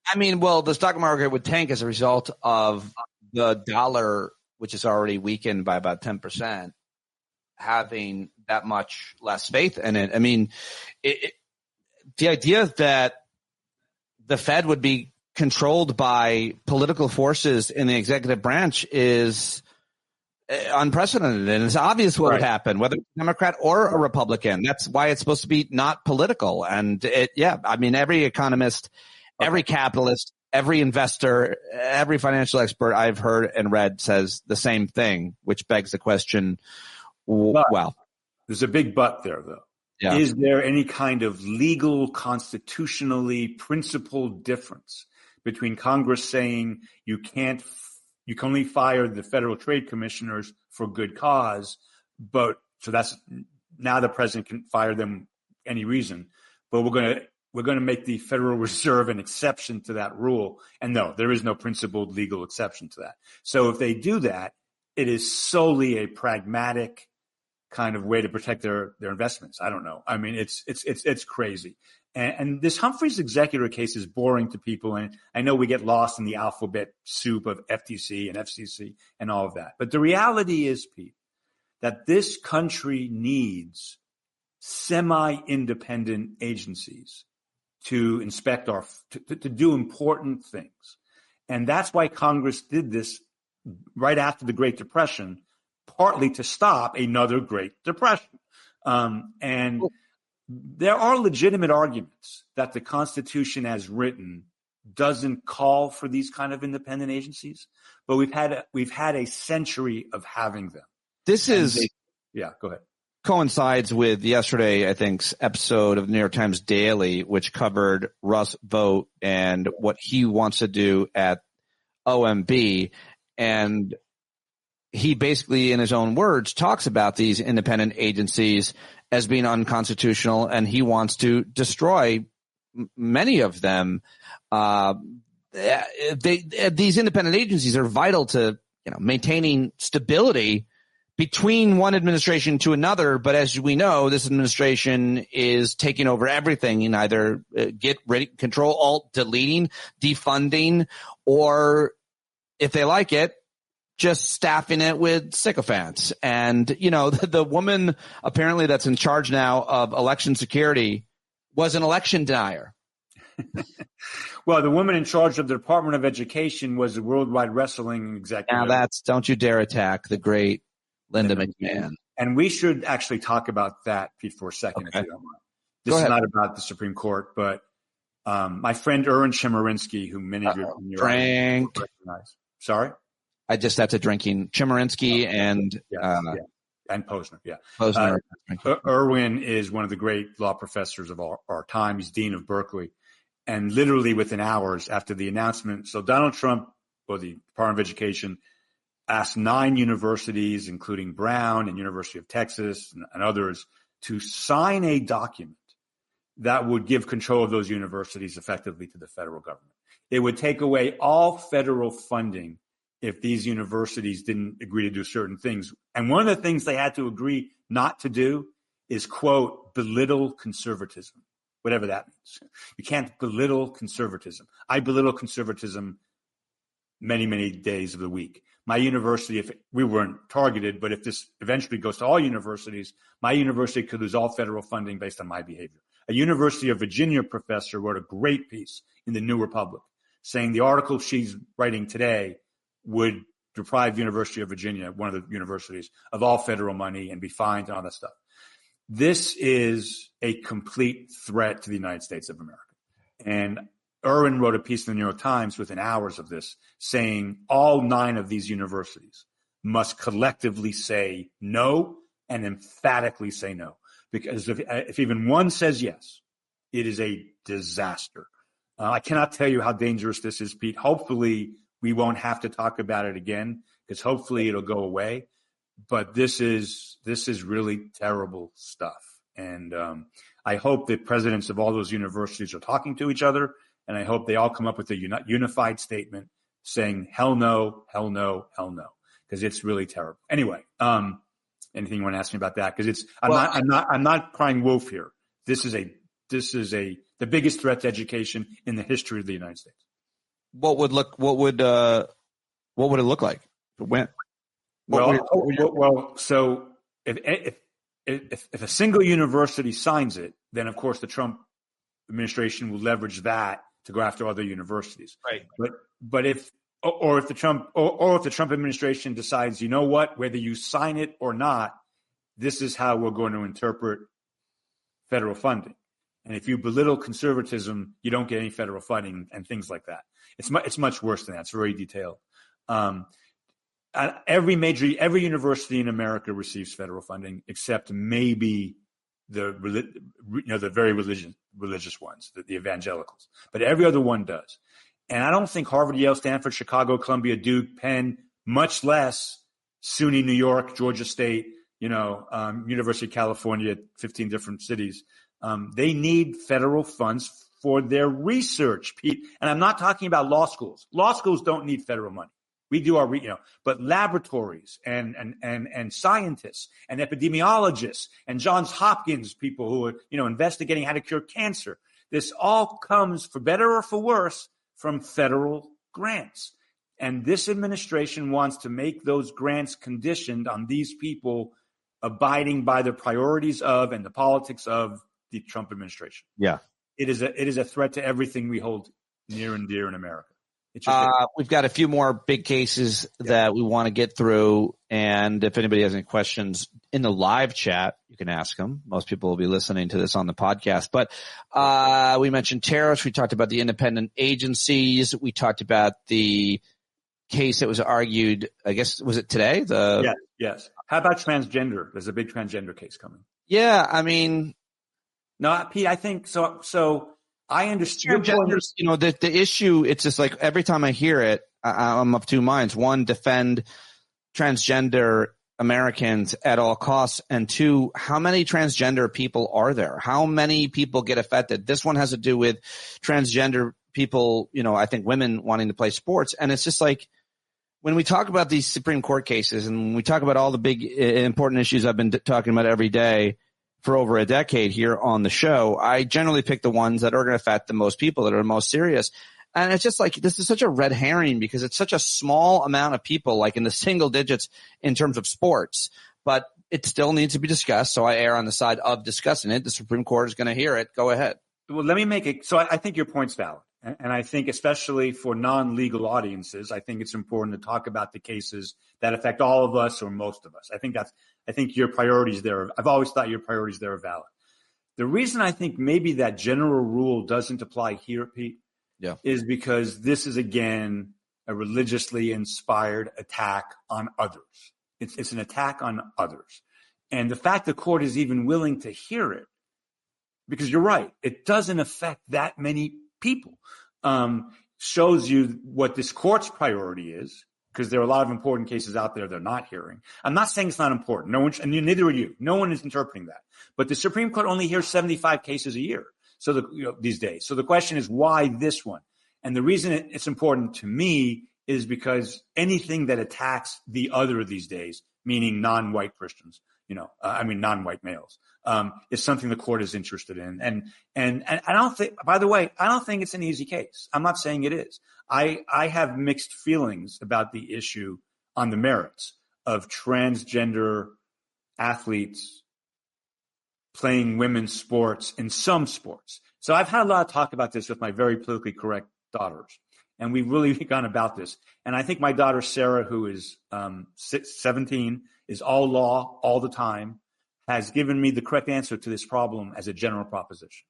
I mean, well, the stock market would tank as a result of the dollar, which is already weakened by about 10%, having that much less faith in it. I mean, the idea that the Fed would be controlled by political forces in the executive branch is unprecedented, and it's obvious what would happen, whether it's a Democrat or a Republican. That's why it's supposed to be not political. And I mean, every economist, every capitalist, every investor, every financial expert I've heard and read says the same thing, which begs the question, well, there's a big but there, though. Yeah. Is there any kind of legal, constitutionally principled difference between Congress saying you can only fire the Federal Trade Commissioners for good cause, so that's now the president can fire them any reason, but we're going to make the Federal Reserve an exception to that rule. And no, there is no principled legal exception to that. So if they do that, it is solely a pragmatic kind of way to protect their investments. I don't know. I mean, it's crazy. And this Humphrey's Executor case is boring to people. And I know we get lost in the alphabet soup of FTC and FCC and all of that. But the reality is, Pete, that this country needs semi-independent agencies to inspect to do important things. And that's why Congress did this right after the Great Depression, partly to stop another Great Depression. And there are legitimate arguments that the Constitution as written doesn't call for these kind of independent agencies, but we've had a century of having them. Go ahead. Coincides with yesterday, I think's episode of the New York Times Daily, which covered Russ Vought and what he wants to do at OMB. And he basically, in his own words, talks about these independent agencies as being unconstitutional, and he wants to destroy many of them. These independent agencies are vital to, maintaining stability between one administration to another. But as we know, this administration is taking over everything in either control, alt, deleting, defunding, or if they like it, just staffing it with sycophants. And, the woman apparently that's in charge now of election security was an election denier. Well, the woman in charge of the Department of Education was the Worldwide Wrestling executive. Now don't you dare attack the great Linda McMahon. And we should actually talk about that, Pete, for a second, if you don't mind. This is not about the Supreme Court, but my friend Erwin Chemerinsky, who many of you recognize. Sorry? I just had to drinking Chemerinsky and Posner. Yeah. Posner. Erwin is one of the great law professors of our time. He's dean of Berkeley. And literally within hours after the announcement, so Donald Trump, or the Department of Education, asked 9 universities, including Brown and University of Texas and others, to sign a document that would give control of those universities effectively to the federal government. It would take away all federal funding if these universities didn't agree to do certain things. And one of the things they had to agree not to do is, quote, belittle conservatism, whatever that means. You can't belittle conservatism. I belittle conservatism many, many days of the week. My university, if we weren't targeted, but if this eventually goes to all universities, my university could lose all federal funding based on my behavior. A University of Virginia professor wrote a great piece in the New Republic saying the article she's writing today would deprive the University of Virginia, one of the universities, of all federal money and be fined and all that stuff. This is a complete threat to the United States of America. And Erwin wrote a piece in the New York Times within hours of this saying all 9 of these universities must collectively say no and emphatically say no. Because if even one says yes, it is a disaster. I cannot tell you how dangerous this is, Pete. Hopefully we won't have to talk about it again because hopefully it'll go away. But this is really terrible stuff. And I hope that presidents of all those universities are talking to each other. And I hope they all come up with a unified statement saying, hell no, hell no, hell no, because it's really terrible. Anyway, anything you want to ask me about that? Because I'm not crying wolf here. This is the biggest threat to education in the history of the United States. What would it look like? So if a single university signs it, then of course the Trump administration will leverage that to go after other universities. Right. But if the Trump administration decides, you know what, whether you sign it or not, this is how we're going to interpret federal funding. And if you belittle conservatism, you don't get any federal funding and things like that. It's much worse than that. It's very detailed. Every university in America receives federal funding, except maybe the very religious ones, the evangelicals. But every other one does. And I don't think Harvard, Yale, Stanford, Chicago, Columbia, Duke, Penn, much less SUNY New York, Georgia State, University of California, 15 different cities. They need federal funds for their research, Pete. And I'm not talking about law schools. Law schools don't need federal money. We do our, but laboratories and scientists and epidemiologists and Johns Hopkins people who are, investigating how to cure cancer. This all comes, for better or for worse, from federal grants. And this administration wants to make those grants conditioned on these people abiding by the priorities of and the politics of the Trump administration. Yeah. It is a threat to everything we hold near and dear in America. It's just we've got a few more big cases that we want to get through. And if anybody has any questions in the live chat, you can ask them. Most people will be listening to this on the podcast. But we mentioned tariffs. We talked about the independent agencies. We talked about the case that was argued, I guess, was it today? Yes. How about transgender? There's a big transgender case coming. Yeah, I mean. No, Pete, I think so. So I understand. The issue, it's just like every time I hear it, I'm of two minds. One, defend transgender Americans at all costs. And two, how many transgender people are there? How many people get affected? This one has to do with transgender people, I think women wanting to play sports. And it's just like, when we talk about these Supreme Court cases and when we talk about all the big important issues I've been talking about every day for over a decade here on the show, I generally pick the ones that are going to affect the most people, that are the most serious. And it's just like, this is such a red herring because it's such a small amount of people, like in the single digits in terms of sports, but it still needs to be discussed. So I err on the side of discussing it. The Supreme Court is going to hear it. Go ahead. Well, let me make it. So I think your point's valid. And I think especially for non-legal audiences, I think it's important to talk about the cases that affect all of us or most of us. I think your priorities there, I've always thought your priorities there are valid. The reason I think maybe that general rule doesn't apply here, Pete, is because this is, again, a religiously inspired attack on others. It's an attack on others. And the fact the court is even willing to hear it, because you're right, it doesn't affect that many people, shows you what this court's priority is, because there are a lot of important cases out there they're not hearing. I'm not saying it's not important. No one, and neither are you. No one is interpreting that. But the Supreme Court only hears 75 cases a year. So these days. So the question is, why this one? And the reason it's important to me is because anything that attacks the other these days, meaning non-white Christians, non-white males, is something the court is interested in. And I don't think, by the way, I don't think it's an easy case. I'm not saying it is. I have mixed feelings about the issue on the merits of transgender athletes playing women's sports in some sports. So I've had a lot of talk about this with my very politically correct daughters, and we've really gone about this. And I think my daughter, Sarah, who is 17, is all law all the time, has given me the correct answer to this problem as a general proposition,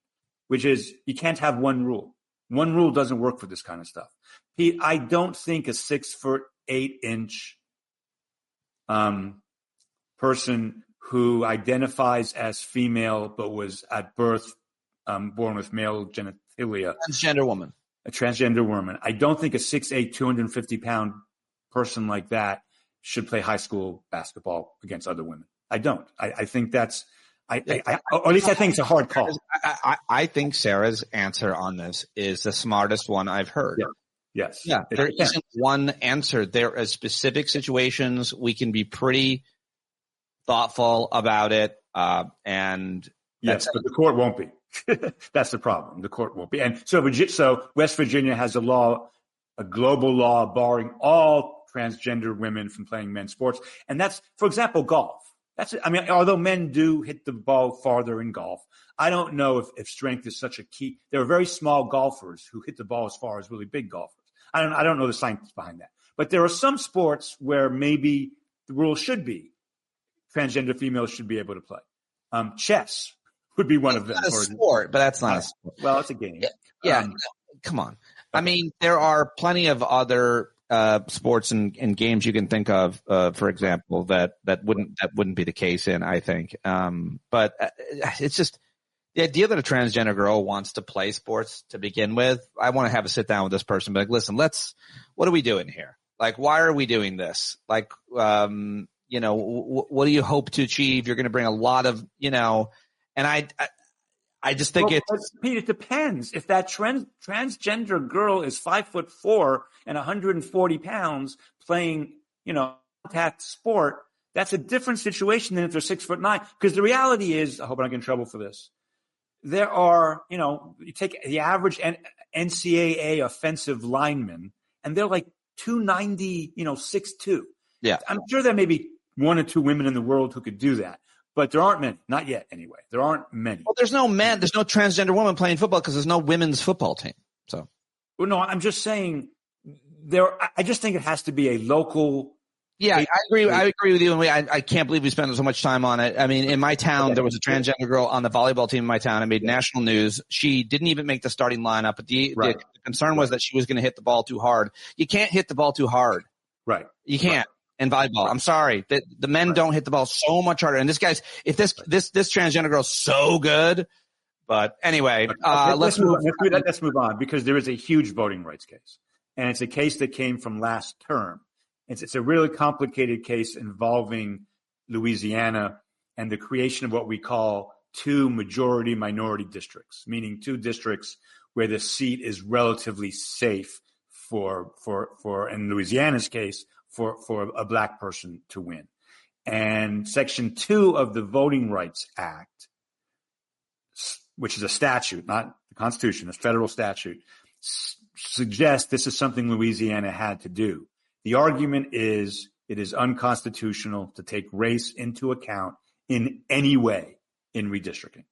which is you can't have one rule. One rule doesn't work for this kind of stuff. Pete, I don't think a 6'8" person who identifies as female but was at birth born with male genitalia. A transgender woman. I don't think a 6'8", 250-pound person like that should play high school basketball against other women. I don't. I think that's or at least I think it's a hard call. I think Sarah's answer on this is the smartest one I've heard. Yeah. Yes. Yeah. There isn't one answer. There are specific situations. We can be pretty thoughtful about it. And yes, but the court won't be. That's the problem. The court won't be. And so West Virginia has a global law barring all transgender women from playing men's sports. And that's, for example, golf. Although men do hit the ball farther in golf, I don't know if strength is such a key. There are very small golfers who hit the ball as far as really big golfers. I don't know the science behind that. But there are some sports where maybe the rule should be transgender females should be able to play. Chess would be one of them. It's not a sport, but that's not a sport. Well, it's a game. Yeah. Come on. I mean, there are plenty of other sports and games you can think of, for example, that wouldn't be the case in, I think. But it's just the idea that a transgender girl wants to play sports to begin with. I want to have a sit down with this person, but like, listen, what are we doing here? Like, why are we doing this? Like, what do you hope to achieve? You're going to bring a lot of, and I just think Pete, it depends. If that transgender girl is 5'4" and 140 pounds playing, contact sport, that's a different situation than if they're 6'9". Because the reality is, I hope I don't get in trouble for this. There are, you take the average NCAA offensive lineman, and they're like 290, 6'2". Yeah, I'm sure there may be one or two women in the world who could do that. But there aren't many. Not yet, anyway. There aren't many. Well, there's no transgender woman playing football because there's no women's football team. So, well, no, I'm just saying I just think it has to be a local. Yeah, I agree with you. And I can't believe we spent so much time on it. I mean, in my town, there was a transgender girl on the volleyball team in my town. It made national news. She didn't even make the starting lineup, but the concern was that she was going to hit the ball too hard. You can't hit the ball too hard. Right. You can't. In volleyball, I'm sorry, the men don't hit the ball so much harder. And this transgender girl's so good. But anyway, let's move on because there is a huge voting rights case, and it's a case that came from last term. It's a really complicated case involving Louisiana and the creation of what we call two majority-minority districts, meaning two districts where the seat is relatively safe for in Louisiana's case, for a black person to win. And Section 2 of the Voting Rights Act, which is a statute, not the Constitution, a federal statute, suggests this is something Louisiana had to do. The argument is it is unconstitutional to take race into account in any way in redistricting.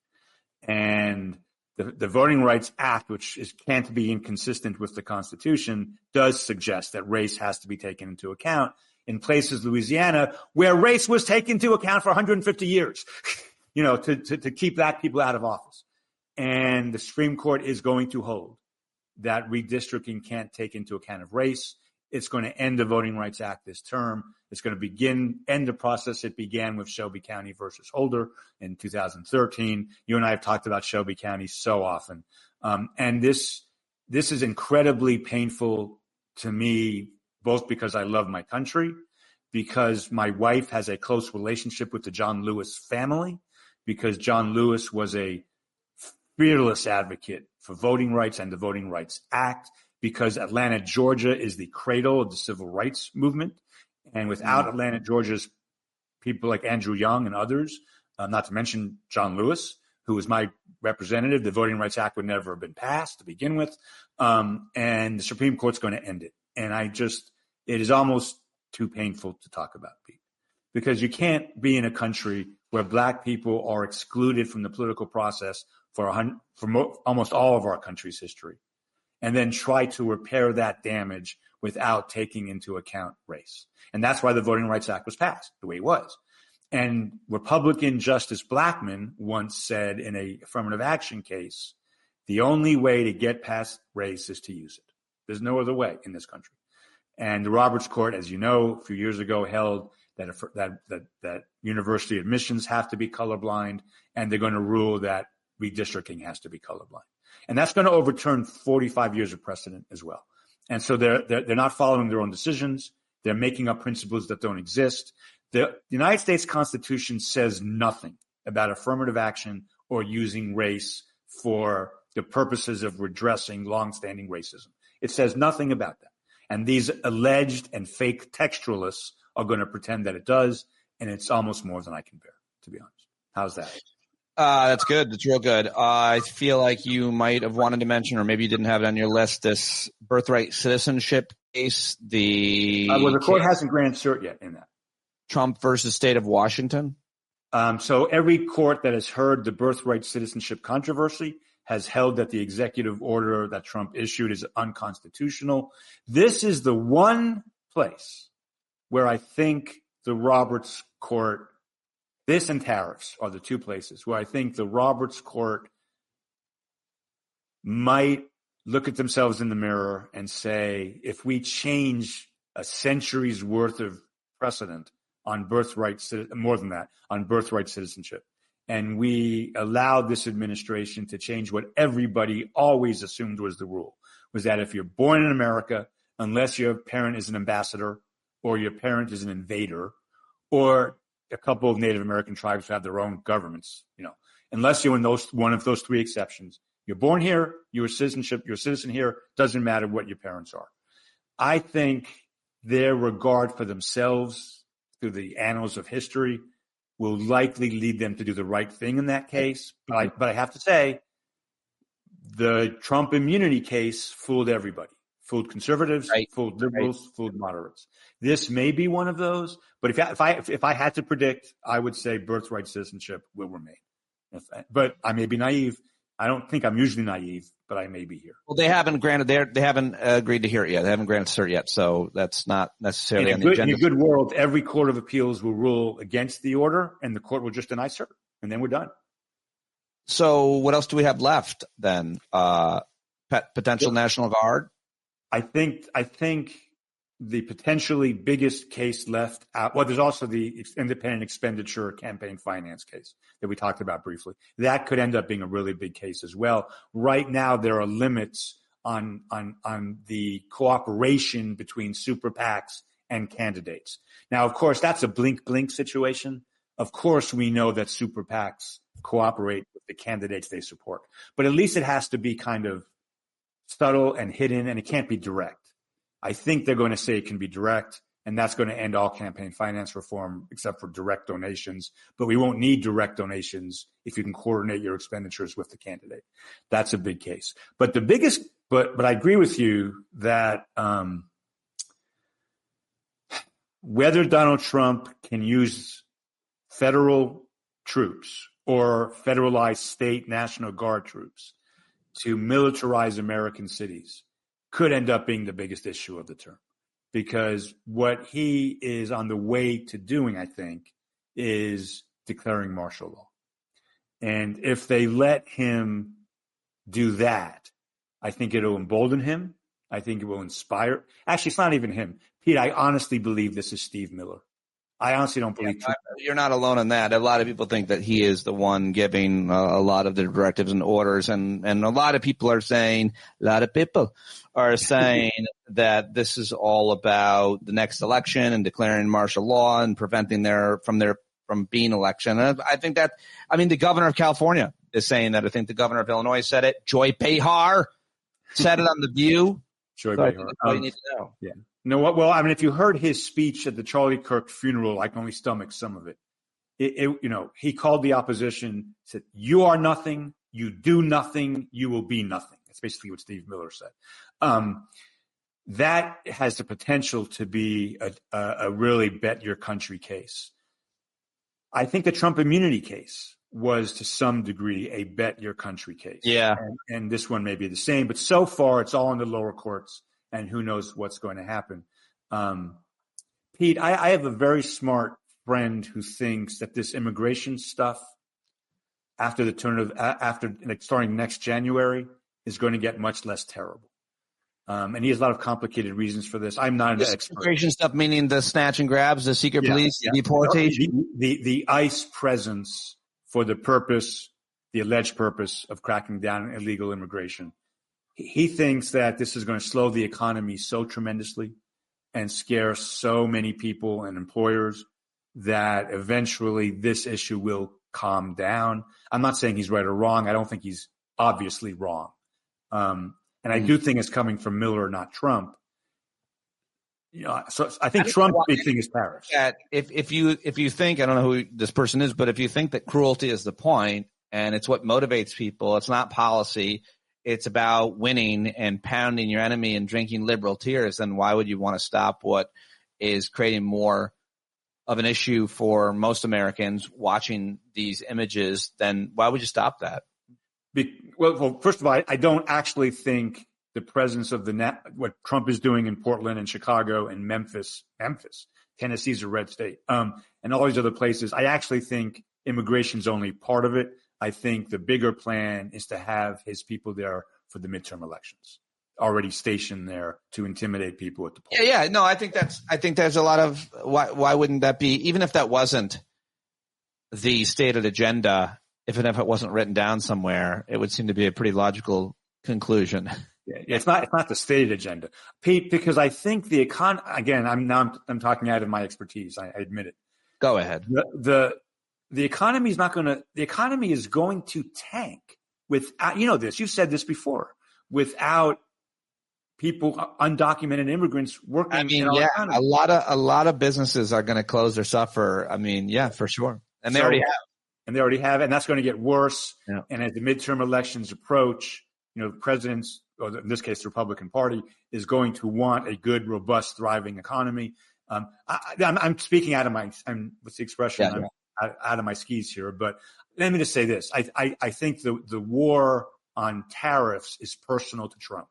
And the Voting Rights Act, which can't be inconsistent with the Constitution, does suggest that race has to be taken into account in places, Louisiana, where race was taken into account for 150 years, to keep black people out of office. And the Supreme Court is going to hold that redistricting can't take into account of race. It's going to end the Voting Rights Act this term. It's going to end the process it began with Shelby County versus Holder in 2013. You and I have talked about Shelby County so often. And this is incredibly painful to me, both because I love my country, because my wife has a close relationship with the John Lewis family, because John Lewis was a fearless advocate for voting rights and the Voting Rights Act, because Atlanta, Georgia is the cradle of the civil rights movement. And without Atlanta, Georgia's people like Andrew Young and others, not to mention John Lewis, who was my representative, the Voting Rights Act would never have been passed to begin with. And the Supreme Court's going to end it. And it is almost too painful to talk about, Pete, because you can't be in a country where black people are excluded from the political process for almost all of our country's history, and then try to repair that damage without taking into account race. And that's why the Voting Rights Act was passed the way it was. And Republican Justice Blackmun once said in a affirmative action case, the only way to get past race is to use it. There's no other way in this country. And the Roberts Court, as you know, a few years ago held that university admissions have to be colorblind, and they're going to rule that redistricting has to be colorblind. And that's going to overturn 45 years of precedent as well. And so they're not following their own decisions. They're making up principles that don't exist. The United States Constitution says nothing about affirmative action or using race for the purposes of redressing longstanding racism. It says nothing about that. And these alleged and fake textualists are going to pretend that it does. And it's almost more than I can bear, to be honest. How's that? That's good. That's real good. I feel like you might have wanted to mention, or maybe you didn't have it on your list, this birthright citizenship case. The court hasn't granted cert yet in that. Trump versus state of Washington. So every court that has heard the birthright citizenship controversy has held that the executive order that Trump issued is unconstitutional. This is the one place where I think the Roberts Court, this and tariffs are the two places where I think the Roberts Court might look at themselves in the mirror and say, if we change a century's worth of precedent on birthright, more than that, on birthright citizenship, and we allowed this administration to change what everybody always assumed was the rule, was that if you're born in America, unless your parent is an ambassador or your parent is an invader or a couple of Native American tribes who have their own governments, unless you're in one of those three exceptions, you're born here, you're a citizen here, doesn't matter what your parents are. I think their regard for themselves through the annals of history will likely lead them to do the right thing in that case. But I have to say, the Trump immunity case fooled everybody. fooled conservatives, fooled liberals, fooled moderates. This may be one of those, but if I had to predict, I would say birthright citizenship will remain. But I may be naive. I don't think I'm usually naive, but I may be here. Well, they haven't agreed to hear it yet. They haven't granted cert yet, so that's not necessarily on the agenda. In a good world, every court of appeals will rule against the order, and the court will just deny cert, and then we're done. So what else do we have left then? Potential National Guard? I think the potentially biggest case left out, well, there's also the independent expenditure campaign finance case that we talked about briefly. That could end up being a really big case as well. Right now, there are limits on the cooperation between super PACs and candidates. Now, of course, that's a blink situation. Of course, we know that super PACs cooperate with the candidates they support, but at least it has to be kind of subtle and hidden, and it can't be direct. I think they're going to say it can be direct, and that's going to end all campaign finance reform except for direct donations. But we won't need direct donations if you can coordinate your expenditures with the candidate. That's a big case. But the biggest, but I agree with you that whether Donald Trump can use federal troops or federalized state National Guard troops to militarize American cities could end up being the biggest issue of the term, because what he is on the way to doing, I think, is declaring martial law. And if they let him do that, I think it'll embolden him. I think it will inspire. Actually, it's not even him. Pete, I honestly believe this is Steve Miller. I honestly don't believe you're not alone in that. A lot of people think that he is the one giving a lot of the directives and orders, and a lot of people are saying that this is all about the next election and declaring martial law and preventing from being election. And I think the governor of California is saying that. I think the governor of Illinois said it. Joy Behar said it on The View. Joy So Behar. that's all you need to know. Yeah. No, well, I mean, if you heard his speech at the Charlie Kirk funeral, I can only stomach some of it. He called the opposition, said, "You are nothing, you do nothing, you will be nothing." That's basically what Steve Miller said. That has the potential to be a really bet your country case. I think the Trump immunity case was to some degree a bet your country case. Yeah. And this one may be the same, but so far it's all in the lower courts. And who knows what's going to happen. Pete, I have a very smart friend who thinks that this immigration stuff after starting next January is going to get much less terrible. And he has a lot of complicated reasons for this. I'm not an expert. Immigration stuff, meaning the snatch and grabs, the secret police, deportation. The ICE presence for the alleged purpose of cracking down on illegal immigration. He thinks that this is going to slow the economy so tremendously and scare so many people and employers that eventually this issue will calm down. I'm not saying he's right or wrong. I don't think he's obviously wrong. And I do think it's coming from Miller, not Trump. So I think Trump's big thing is tariffs. If you think, I don't know who this person is, but if you think that cruelty is the point and it's what motivates people, it's not policy. It's about winning and pounding your enemy and drinking liberal tears, then why would you want to stop what is creating more of an issue for most Americans watching these images? Then why would you stop that? Well, first of all, I don't actually think the presence of what Trump is doing in Portland and Chicago and Memphis, Tennessee's a red state, and all these other places, I actually think immigration is only part of it. I think the bigger plan is to have his people there for the midterm elections, already stationed there to intimidate people at the polls. Yeah. No, I think there's a lot of why wouldn't that be? Even if that wasn't the stated agenda, if it wasn't written down somewhere, it would seem to be a pretty logical conclusion. Yeah, it's not the stated agenda, Pete, because I think the economy. Again, I'm talking out of my expertise. I admit it. Go ahead. The economy is the economy is going to tank without, this, you've said this before, without people, undocumented immigrants working. I mean, a lot of businesses are going to close or suffer. I mean, yeah, for sure. And they already have. And that's going to get worse. Yeah. And as the midterm elections approach, the president's, or in this case, the Republican Party, is going to want a good, robust, thriving economy. I'm speaking out of my, what's the expression? Yeah. I'm out of my skis here. But let me just say this. I think the war on tariffs is personal to Trump.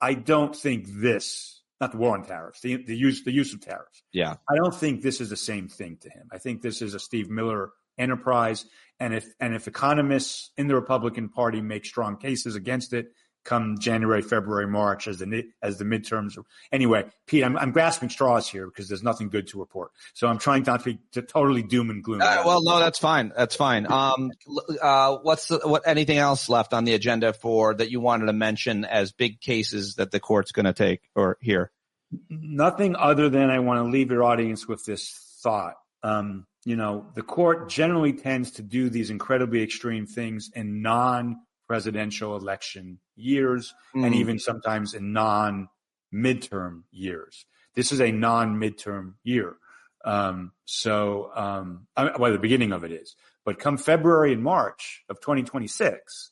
I don't think this, not the war on tariffs, the use of tariffs. Yeah. I don't think this is the same thing to him. I think this is a Steve Miller enterprise. And if economists in the Republican Party make strong cases against it, come January, February, March, as the midterms. Anyway, Pete, I'm grasping straws here because there's nothing good to report. So I'm trying not to be totally doom and gloom. Well, no, that's fine. That's fine. Anything else left on the agenda that you wanted to mention as big cases that the court's going to take or hear? Nothing other than I want to leave your audience with this thought. The court generally tends to do these incredibly extreme things in non-presidential election years and even sometimes in non-midterm years. This is a non-midterm year. The beginning of it is. But come February and March of 2026,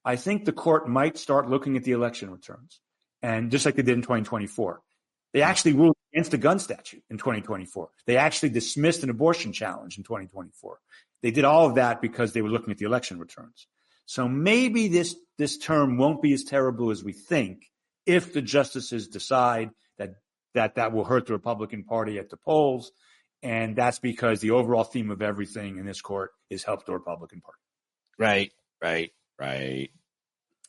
I think the court might start looking at the election returns. And just like they did in 2024, they actually ruled against the gun statute in 2024. They actually dismissed an abortion challenge in 2024. They did all of that because they were looking at the election returns. So maybe this term won't be as terrible as we think if the justices decide that will hurt the Republican Party at the polls. And that's because the overall theme of everything in this court is help the Republican Party. Right.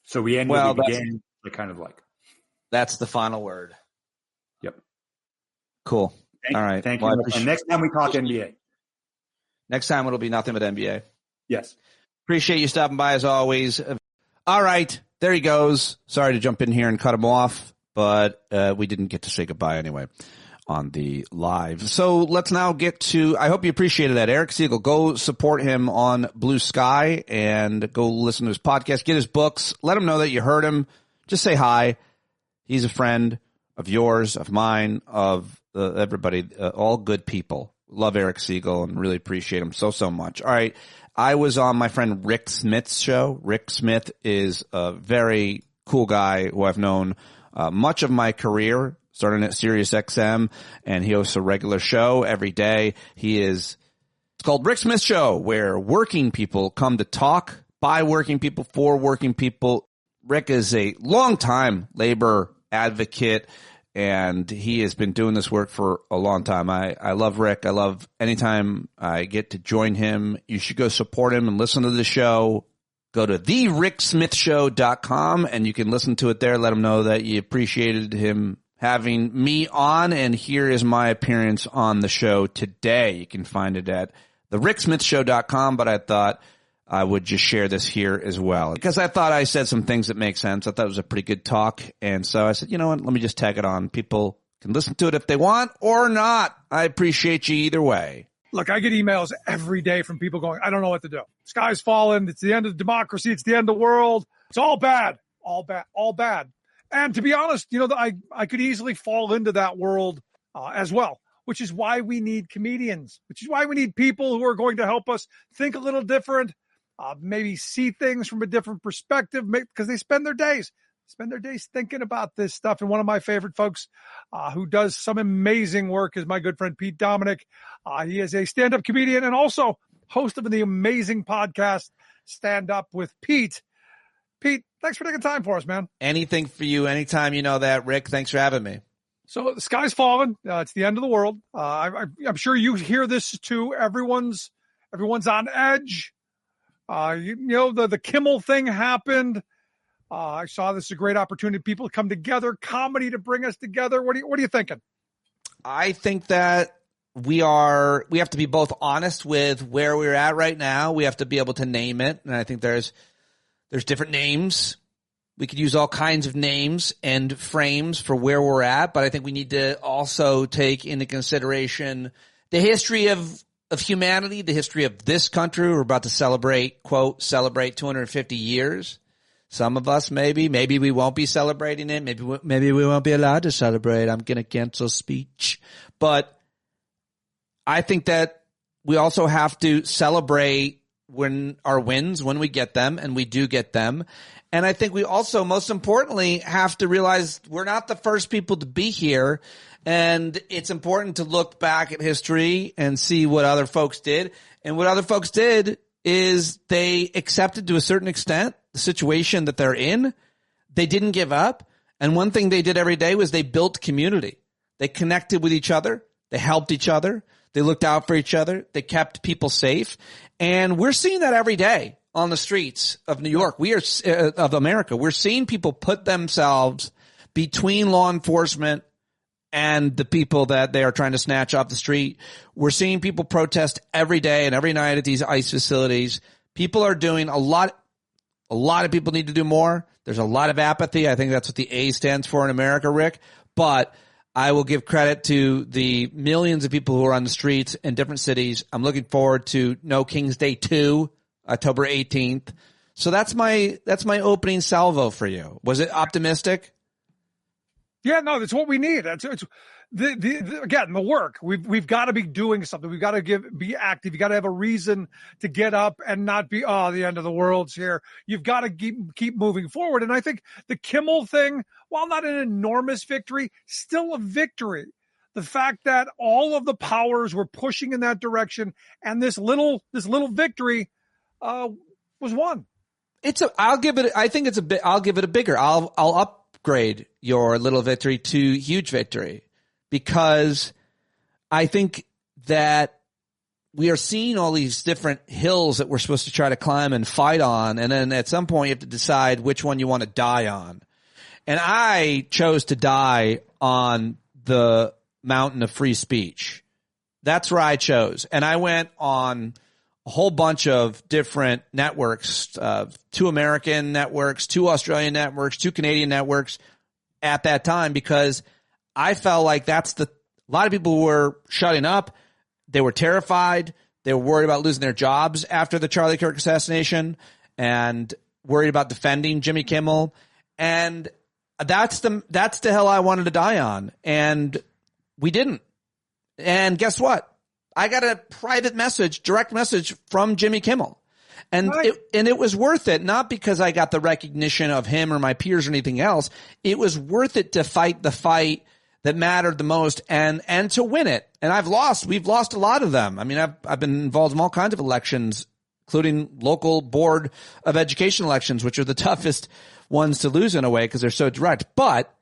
So we end where we began, I kind of like. That's the final word. Yep. Cool. All right. Thank you. And next time we talk NBA. Next time it'll be nothing but NBA. Yes. Appreciate you stopping by as always. All right. There he goes. Sorry to jump in here and cut him off, but we didn't get to say goodbye anyway on the live. So let's now get to, I hope you appreciated that. Eric Segall, go support him on Blue Sky and go listen to his podcast, get his books, let him know that you heard him. Just say hi. He's a friend of yours, of mine, of everybody, all good people. Love Eric Segall and really appreciate him so much. All right. I was on my friend Rick Smith's show. Rick Smith is a very cool guy who I've known much of my career, starting at Sirius XM, and he hosts a regular show every day. It's called Rick Smith Show, where working people come to talk by working people for working people. Rick is a longtime labor advocate, and he has been doing this work for a long time. I love Rick. I love anytime I get to join him. You should go support him and listen to the show. Go to thericksmithshow.com and you can listen to it there. Let him know that you appreciated him having me on. And here is my appearance on the show today. You can find it at thericksmithshow.com, but I thought I would just share this here as well because I thought I said some things that make sense. I thought it was a pretty good talk. And so I said, you know what, let me just tag it on. People can listen to it if they want or not. I appreciate you either way. Look, I get emails every day from people going, I don't know what to do. Sky's fallen. It's the end of democracy. It's the end of the world. It's all bad. All bad. And to be honest, I could easily fall into that world as well, which is why we need comedians, which is why we need people who are going to help us think a little different. Maybe see things from a different perspective because they spend their days thinking about this stuff. And one of my favorite folks who does some amazing work is my good friend, Pete Dominick. He is a stand-up comedian and also host of the amazing podcast, Stand Up with Pete. Pete, thanks for taking time for us, man. Anything for you. Anytime you know that, Rick. Thanks for having me. So the sky's falling. It's the end of the world. I'm sure you hear this too. Everyone's on edge. The Kimmel thing happened. I saw this as a great opportunity. People to come together, comedy to bring us together. What are you thinking? I think that we have to be both honest with where we're at right now. We have to be able to name it. And I think there's different names. We could use all kinds of names and frames for where we're at. But I think we need to also take into consideration the history of humanity, the history of this country. We're about to celebrate 250 years. Some of us maybe we won't be celebrating it. Maybe we won't be allowed to celebrate. I'm going to cancel speech. But I think that we also have to celebrate our wins when we get them, and we do get them. And I think we also, most importantly, have to realize we're not the first people to be here. And it's important to look back at history and see what other folks did. And what other folks did is they accepted to a certain extent the situation that they're in. They didn't give up. And one thing they did every day was they built community. They connected with each other. They helped each other. They looked out for each other. They kept people safe. And we're seeing that every day on the streets of New York. We are of America. We're seeing people put themselves between law enforcement and the people that they are trying to snatch off the street. We're seeing people protest every day and every night at these ICE facilities. People are doing a lot. A lot of people need to do more. There's a lot of apathy. I think that's what the A stands for in America, Rick. But I will give credit to the millions of people who are on the streets in different cities. I'm looking forward to No King's Day 2, October 18th. So that's my opening salvo for you. Was it optimistic? Yeah, no, that's what we need. It's again, the work. We've got to be doing something. We've got to be active. You got to have a reason to get up and not be, the end of the world's here. You've got to keep moving forward. And I think the Kimmel thing, while not an enormous victory, still a victory. The fact that all of the powers were pushing in that direction, and this little victory was won. I'll give it a bigger. I'll upgrade your little victory to huge victory, because I think that we are seeing all these different hills that we're supposed to try to climb and fight on. And then at some point you have to decide which one you want to die on. And I chose to die on the mountain of free speech. That's where I chose. And I went on a whole bunch of different networks, 2 American networks, 2 Australian networks, 2 Canadian networks at that time, because I felt like a lot of people were shutting up. They were terrified. They were worried about losing their jobs after the Charlie Kirk assassination and worried about defending Jimmy Kimmel. And that's the hill I wanted to die on. And we didn't. And guess what? I got a direct message from Jimmy Kimmel. And it was worth it, not because I got the recognition of him or my peers or anything else. It was worth it to fight the fight that mattered the most and to win it. And we've lost a lot of them. I mean, I've been involved in all kinds of elections, including local board of education elections, which are the toughest ones to lose in a way because they're so direct. But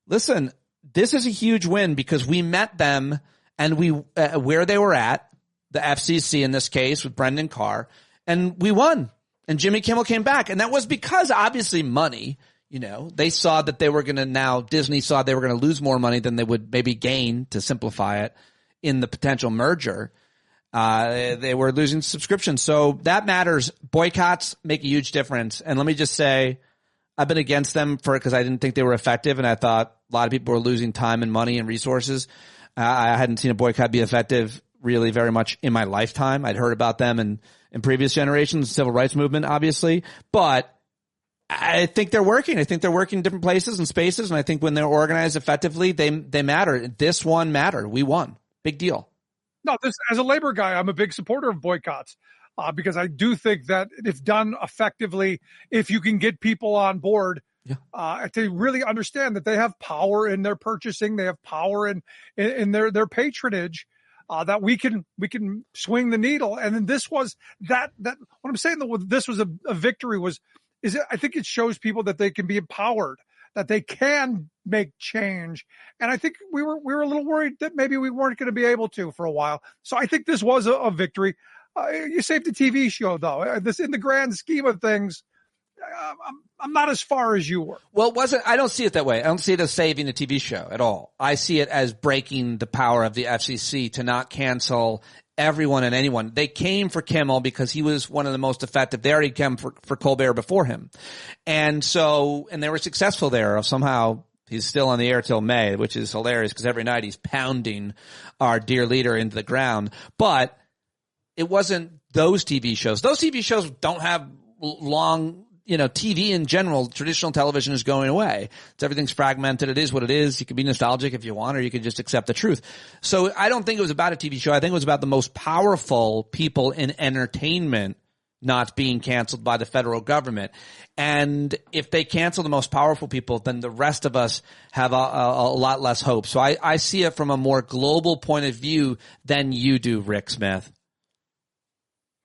listen, this is a huge win because we met them and we where they were at, the FCC in this case with Brendan Carr, and we won. And Jimmy Kimmel came back. And that was because obviously money, they saw that Disney saw they were going to lose more money than they would maybe gain, to simplify it, in the potential merger. They were losing subscriptions. So that matters. Boycotts make a huge difference. And let me just say, I've been against them because I didn't think they were effective. And I thought a lot of people were losing time and money and resources. I hadn't seen a boycott be effective really very much in my lifetime. I'd heard about them in previous generations, the civil rights movement, obviously. But I think they're working. I think they're working in different places and spaces. And I think when they're organized effectively, they matter. This one mattered. We won. Big deal. No, as a labor guy, I'm a big supporter of boycotts because I do think that if done effectively, if you can get people on board, to really understand that they have power in their purchasing, they have power in their patronage, that we can swing the needle. And then this was that what I'm saying that this was a victory I think it shows people that they can be empowered, that they can make change. And I think we were a little worried that maybe we weren't going to be able to for a while. So I think this was a victory. You saved the TV show though. This, in the grand scheme of things, I'm not as far as you were. Well, I don't see it that way. I don't see it as saving the TV show at all. I see it as breaking the power of the FCC to not cancel everyone and anyone. They came for Kimmel because he was one of the most effective. They already came for Colbert before him. And they were successful there. Somehow he's still on the air till May, which is hilarious because every night he's pounding our dear leader into the ground. But it wasn't those TV shows. Those TV shows don't have long, TV in general, traditional television is going away. Everything's fragmented. It is what it is. You can be nostalgic if you want, or you can just accept the truth. So I don't think it was about a TV show. I think it was about the most powerful people in entertainment not being canceled by the federal government. And if they cancel the most powerful people, then the rest of us have a lot less hope. So I see it from a more global point of view than you do, Rick Smith.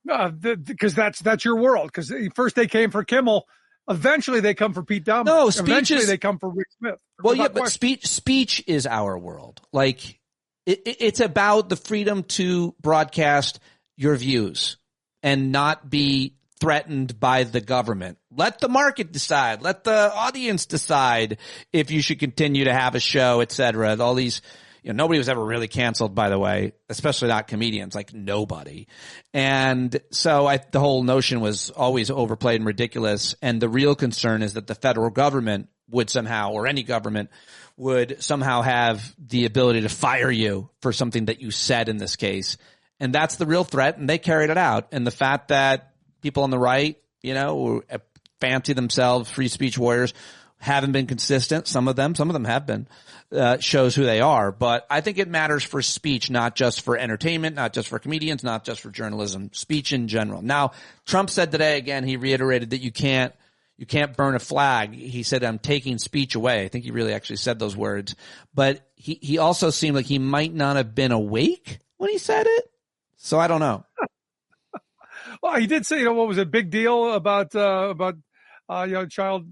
Because that's your world. Because first they came for Kimmel. Eventually they come for Pete Dominick. No, eventually they come for Rick Smith. Well, yeah, but speech is our world. Like it's about the freedom to broadcast your views and not be threatened by the government. Let the market decide. Let the audience decide if you should continue to have a show, et cetera. All these, nobody was ever really canceled, by the way, especially not comedians, like nobody. And so the whole notion was always overplayed and ridiculous. And the real concern is that the federal government would somehow, or any government would somehow have the ability to fire you for something that you said in this case. And that's the real threat. And they carried it out. And the fact that people on the right, who fancy themselves free speech warriors, haven't been consistent. Some of them have been, shows who they are. But I think it matters for speech, not just for entertainment, not just for comedians, not just for journalism, speech in general. Now, Trump said today, again, he reiterated that you can't burn a flag. He said, I'm taking speech away. I think he really actually said those words. But he also seemed like he might not have been awake when he said it. So I don't know. Well, he did say, what was a big deal about child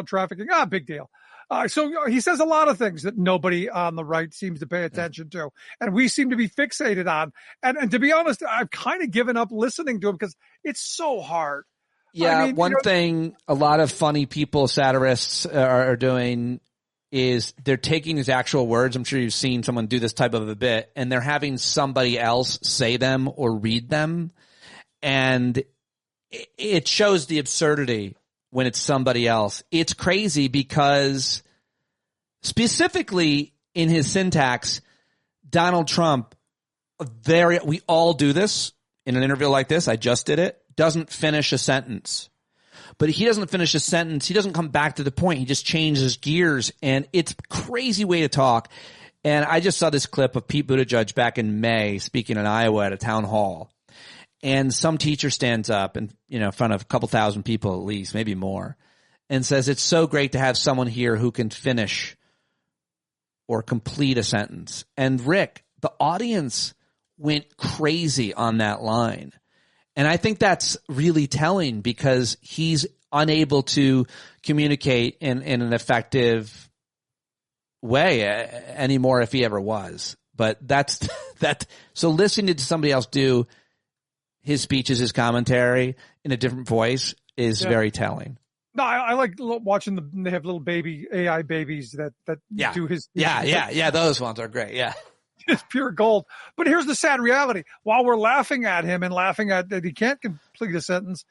trafficking? Big deal. So he says a lot of things that nobody on the right seems to pay attention to, and we seem to be fixated on. And to be honest, I've kind of given up listening to him because it's so hard. Yeah, one thing a lot of funny people, satirists are doing is they're taking his actual words. I'm sure you've seen someone do this type of a bit, and they're having somebody else say them or read them. And it shows the absurdity when it's somebody else. It's crazy because specifically in his syntax, Donald Trump, we all do this in an interview like this. I just did it. Doesn't finish a sentence. But he doesn't finish a sentence. He doesn't come back to the point. He just changes gears, and it's a crazy way to talk. And I just saw this clip of Pete Buttigieg back in May speaking in Iowa at a town hall. And some teacher stands up in front of a couple thousand people at least, maybe more, and says, it's so great to have someone here who can finish or complete a sentence. And Rick, the audience went crazy on that line. And I think that's really telling because he's unable to communicate in an effective way anymore if he ever was. But that's that. So listening to somebody else do his speeches, his commentary in a different voice is very telling. No, I like watching they have little AI babies that do his speeches. Yeah. Those ones are great. Yeah. It's pure gold. But here's the sad reality. While we're laughing at him and laughing at that he can't complete a sentence,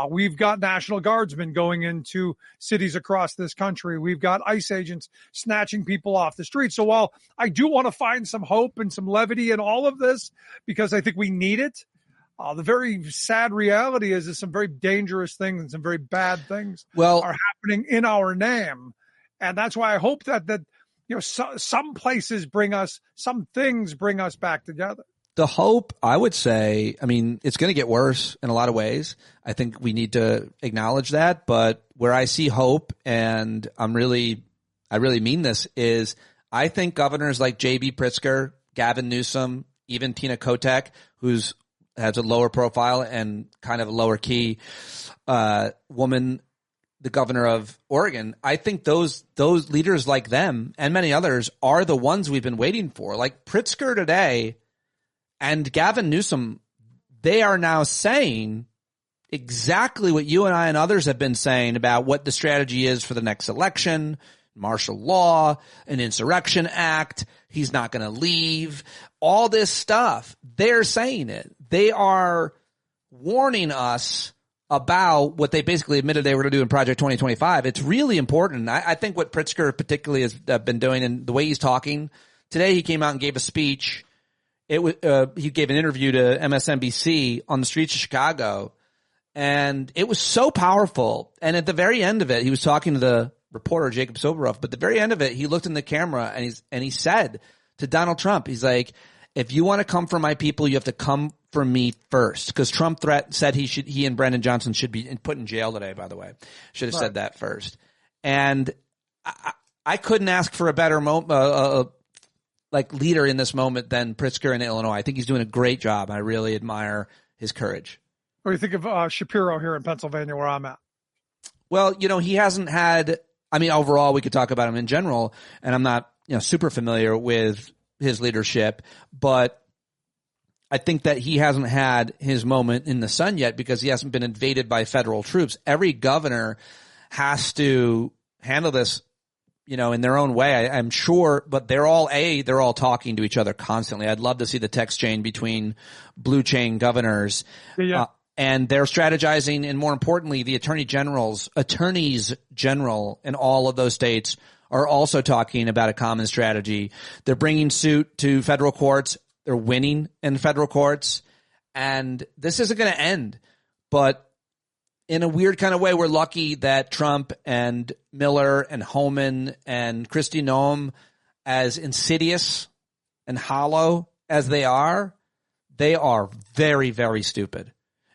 we've got National Guardsmen going into cities across this country. We've got ICE agents snatching people off the street. So while I do want to find some hope and some levity in all of this, because I think we need it, the very sad reality is that some very dangerous things and some very bad things are happening in our name. And that's why I hope that some places some things bring us back together. The hope, I would say, it's going to get worse in a lot of ways. I think we need to acknowledge that. But where I see hope, and I really mean this, is I think governors like J.B. Pritzker, Gavin Newsom, even Tina Kotek, who's has a lower profile and kind of a lower key woman, the governor of Oregon. I think those leaders like them and many others are the ones we've been waiting for. Like Pritzker today and Gavin Newsom, they are now saying exactly what you and I and others have been saying about what the strategy is for the next election, martial law, an insurrection act. He's not going to leave. All this stuff. They're saying it. They are warning us about what they basically admitted they were going to do in Project 2025. It's really important. I think what Pritzker particularly has been doing and the way he's talking today, he came out and gave a speech. He gave an interview to MSNBC on the streets of Chicago, and it was so powerful. And at the very end of it, he was talking to the reporter, Jacob Soboroff, but at the very end of it, he looked in the camera and he said to Donald Trump, he's like, if you want to come for my people, you have to come for me first. Because Trump said he and Brandon Johnson should be put in jail today, by the way. Should have said that first. And I couldn't ask for a better leader in this moment than Pritzker in Illinois. I think he's doing a great job. I really admire his courage. What do you think of Shapiro here in Pennsylvania, where I'm at? Well, he hasn't had, overall, we could talk about him in general, and I'm not, super familiar with his leadership, but I think that he hasn't had his moment in the sun yet because he hasn't been invaded by federal troops. Every governor has to handle this, in their own way, I'm sure, but they're all talking to each other constantly. I'd love to see the text chain between blue chain governors. Yeah. And they're strategizing, and more importantly, the attorneys general in all of those states are also talking about a common strategy. They're bringing suit to federal courts. They're winning in federal courts. And this isn't going to end. But in a weird kind of way, we're lucky that Trump and Miller and Homan and Kristi Noem, as insidious and hollow as they are very, very stupid.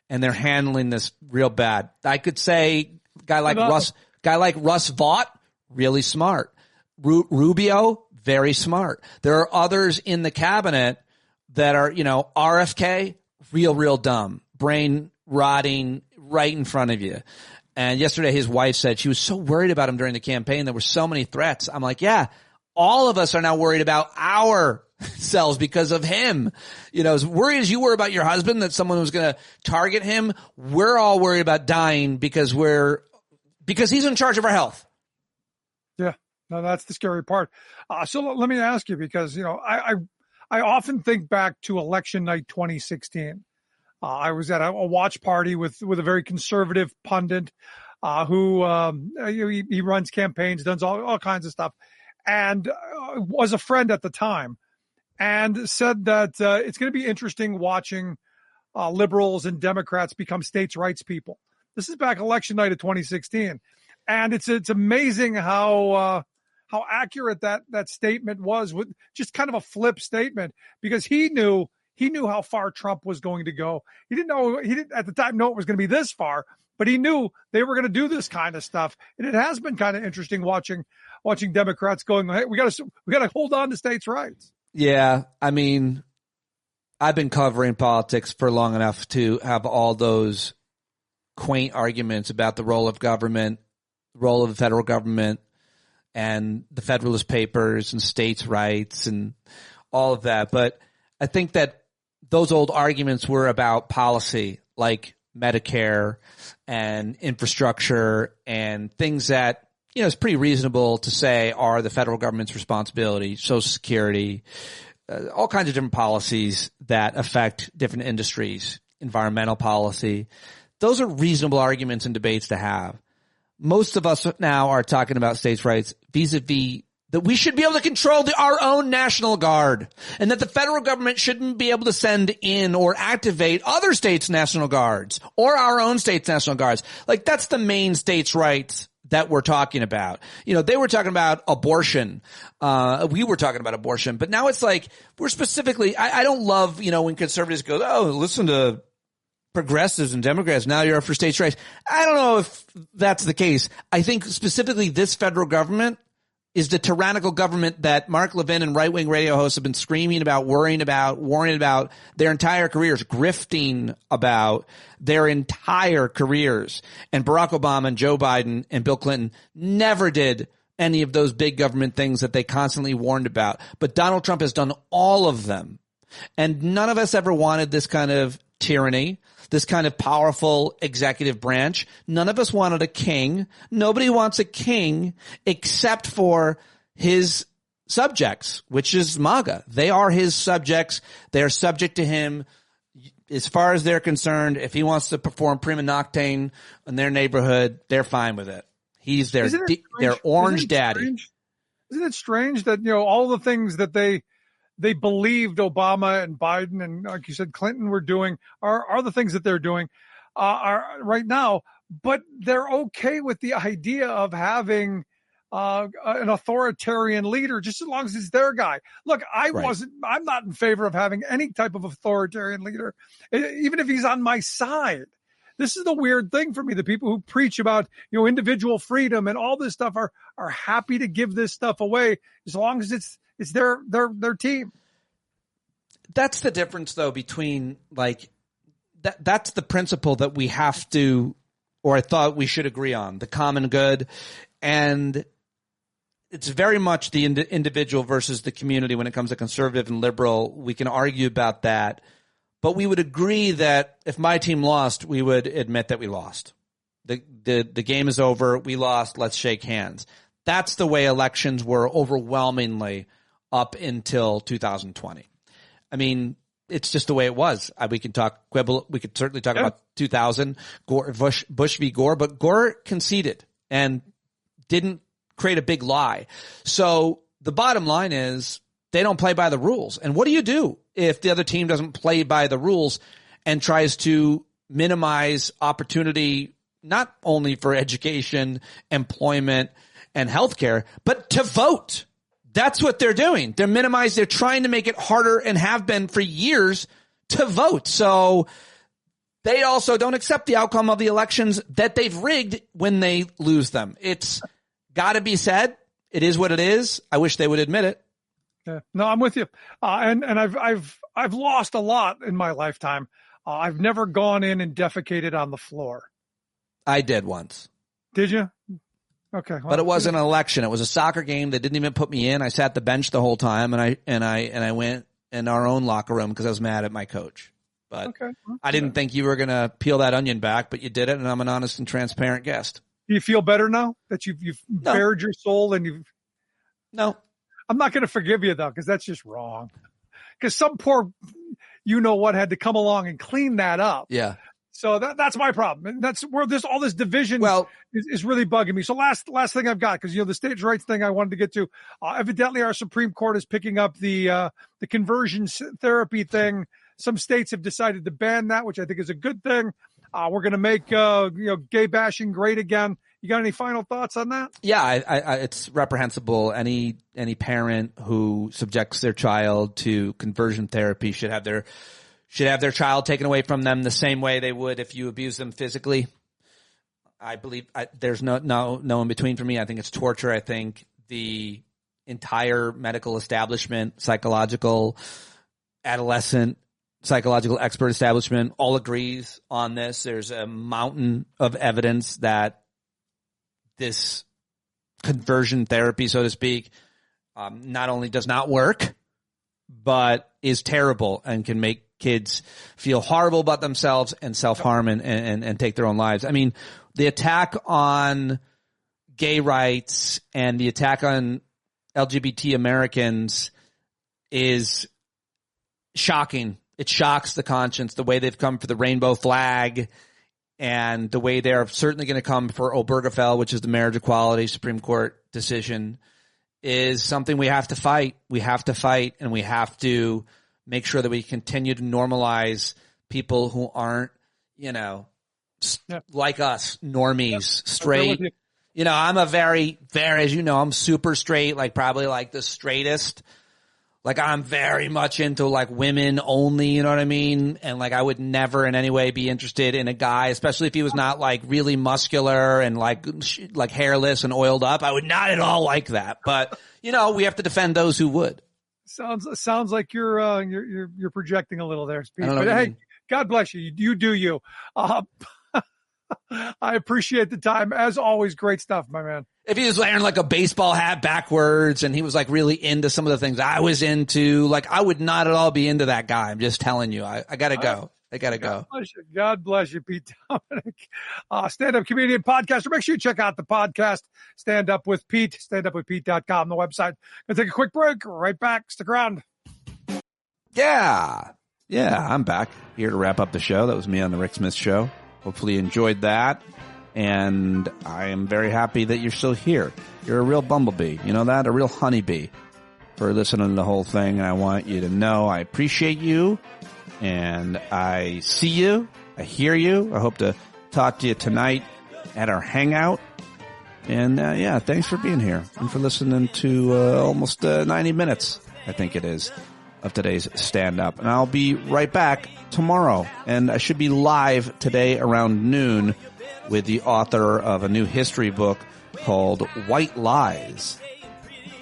And they're handling this real bad. I could say guy like Russ Vought, really smart. Rubio, very smart. There are others in the cabinet that are, RFK, real dumb, brain rotting right in front of you. And yesterday his wife said she was so worried about him during the campaign. There were so many threats. I'm like, yeah, all of us are now worried about ourselves because of him. As worried as you were about your husband that someone was going to target him, we're all worried about dying because he's in charge of our health. Yeah, no, that's the scary part. So let me ask you, because, I often think back to election night 2016. I was at a watch party with a very conservative pundit who he runs campaigns, does all kinds of stuff, and was a friend at the time, and said that it's going to be interesting watching liberals and Democrats become states' rights people. This is back election night of 2016, and it's amazing how accurate that statement was, with just kind of a flip statement, because he knew how far Trump was going to go. He didn't at the time know it was going to be this far, but he knew they were going to do this kind of stuff. And it has been kind of interesting watching Democrats going, hey, we got to hold on to states' rights. Yeah. I've been covering politics for long enough to have all those quaint arguments about the role of government, role of the federal government, and the Federalist Papers and states' rights and all of that. But I think that those old arguments were about policy, like Medicare and infrastructure and things that, it's pretty reasonable to say are the federal government's responsibility, Social Security, all kinds of different policies that affect different industries, environmental policy. Those are reasonable arguments and debates to have. Most of us now are talking about states' rights vis-a-vis that we should be able to control our own National Guard, and that the federal government shouldn't be able to send in or activate other states' National Guards or our own states' National Guards. Like, that's the main states' rights that we're talking about. They were talking about abortion. We were talking about abortion, but now it's like we're specifically, I don't love, when conservatives go, oh, listen to progressives and Democrats, now you're up for states' rights. I don't know if that's the case. I think specifically this federal government is the tyrannical government that Mark Levin and right-wing radio hosts have been screaming about, worrying about, warning about their entire careers, grifting about their entire careers. And Barack Obama and Joe Biden and Bill Clinton never did any of those big government things that they constantly warned about. But Donald Trump has done all of them. And none of us ever wanted this kind of tyranny, this kind of powerful executive branch. None of us wanted a king. Nobody wants a king except for his subjects, which is MAGA. They are his subjects. They are subject to him as far as they're concerned. If he wants to perform prima nocte in their neighborhood, they're fine with it. He's their orange daddy. Isn't it strange that, all the things that they believed Obama and Biden and, like you said, Clinton were doing are the things that they're doing are right now, but they're okay with the idea of having an authoritarian leader, just as long as it's their guy. Look, I'm not in favor of having any type of authoritarian leader, even if he's on my side. This is the weird thing for me. The people who preach about, individual freedom and all this stuff are happy to give this stuff away as long as it's their team. That's the difference, though, between that's the principle that we have to, or I thought we should agree on, the common good. And it's very much the individual versus the community when it comes to conservative and liberal. We can argue about that. But we would agree that if my team lost, we would admit that we lost. The game is over. We lost. Let's shake hands. That's the way elections were overwhelmingly up until 2020. I mean, it's just the way it was. We can quibble. We could certainly talk about 2000, Bush v. Gore, but Gore conceded and didn't create a big lie. So the bottom line is they don't play by the rules. And what do you do if the other team doesn't play by the rules and tries to minimize opportunity, not only for education, employment, and healthcare, but to vote? That's what they're doing. They're trying to make it harder and have been for years to vote. So they also don't accept the outcome of the elections that they've rigged when they lose them. It's got to be said. It is what it is. I wish they would admit it. Yeah. No, I'm with you. And I've lost a lot in my lifetime. I've never gone in and defecated on the floor. I did once. Did you? Okay. Well, but it wasn't an election. It was a soccer game. They didn't even put me in. I sat the bench the whole time, and I went in our own locker room because I was mad at my coach. But I didn't think you were going to peel that onion back, but you did it, and I'm an honest and transparent guest. Do you feel better now that you've bared your soul and you've? No. I'm not going to forgive you, though, because that's just wrong. Because some poor had to come along and clean that up. Yeah. So that's my problem. And that's where all this division is really bugging me. So last thing I've got, because, the states' rights thing I wanted to get to. Evidently, our Supreme Court is picking up the conversion therapy thing. Some states have decided to ban that, which I think is a good thing. We're going to make gay bashing great again. You got any final thoughts on that? Yeah, it's reprehensible. Any parent who subjects their child to conversion therapy should have their child taken away from them the same way they would if you abuse them physically. I believe there's no in between for me. I think it's torture. I think the entire medical establishment, psychological, adolescent, psychological expert establishment all agrees on this. There's a mountain of evidence that this conversion therapy, so to speak, not only does not work, but is terrible and can make kids feel horrible about themselves and self-harm and take their own lives. I mean, the attack on gay rights and the attack on LGBT Americans is shocking. It shocks the conscience, the way they've come for the rainbow flag and the way they're certainly going to come for Obergefell, which is the marriage equality Supreme Court decision, is something we have to fight. We have to fight, and we have to make sure that we continue to normalize people who aren't, like us, normies, straight. I'm a very, very, as you know, I'm super straight, probably the straightest. I'm very much into women only, you know what I mean? And I would never in any way be interested in a guy, especially if he was not really muscular and hairless and oiled up. I would not at all like that. But, we have to defend those who would. Sounds like you're projecting a little there, Pete. But hey, God bless you. You do you. I appreciate the time. As always, great stuff, my man. If he was wearing a baseball hat backwards and he was really into some of the things I was into, I would not at all be into that guy. I'm just telling you. I gotta go. I gotta go. God bless you, Pete Dominick. Stand-up comedian podcaster. Make sure you check out the podcast, Stand Up with Pete, standupwithpete.com, the website. Gonna take a quick break. Right back. Stick around. Yeah, I'm back here to wrap up the show. That was me on the Rick Smith Show. Hopefully you enjoyed that. And I am very happy that you're still here. You're a real bumblebee. You know that? A real honeybee for listening to the whole thing. And I want you to know I appreciate you. And I see you. I hear you. I hope to talk to you tonight at our hangout. And yeah, thanks for being here and for listening to almost 90 minutes, I think it is, of today's stand-up. And I'll be right back tomorrow. And I should be live today around noon with the author of a new history book called White Lies: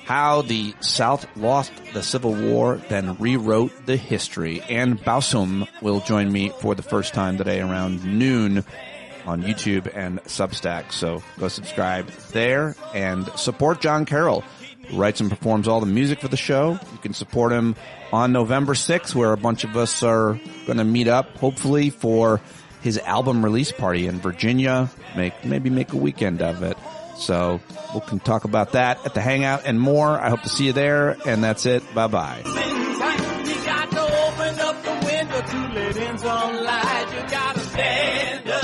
How the South Lost the Civil War, then Rewrote the History. Ann Bausum will join me for the first time today around noon on YouTube and Substack. So go subscribe there and support John Carroll, who writes and performs all the music for the show. You can support him on November 6th, where a bunch of us are going to meet up, hopefully, for his album release party in Virginia. Maybe make a weekend of it. So we can talk about that at the Hangout and more. I hope to see you there. And that's it. Bye-bye. You got to open up the window to let in some light. You got to stand up.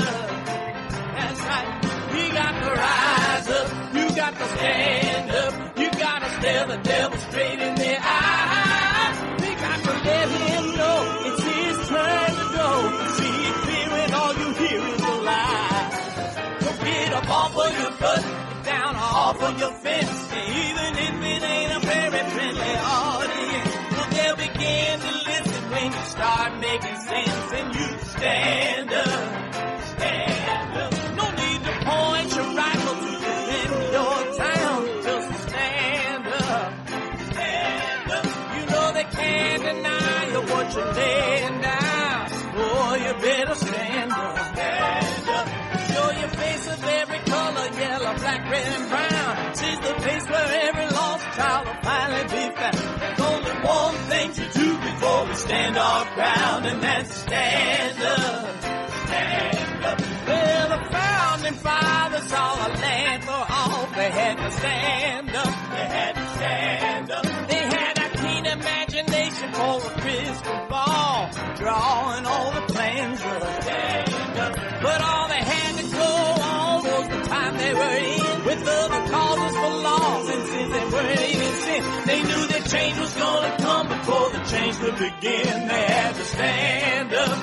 That's right. You got to rise up. You got to stand up. You got to stare the devil straight in the eye. We got to let him know it's his turn to go. See it clear when all you hear is a lie. So get up off of your butt, down off of your fence. Even if it ain't a very friendly audience, well, they'll begin to listen when you start making sense. And you stand up, stand up. No need to point your rifle to defend your town. Just stand up, stand up. You know they can't deny you what you're laying down. Boy, you better stand up, stand up. Show your face of every color, yellow, black, red, and brown. She's the place where every lost child will finally be found. There's only one thing to do before we stand our ground, and that's stand up, stand up. Well, the founding fathers saw a land for all. They had to stand up, they had to stand up. They had a keen imagination for a crystal ball, drawing all the plans of stand up. But all they had to go on was the time they were in, with other causes for laws, and since they weren't even sin, they knew that change was gonna come before the change would begin. They had to stand up.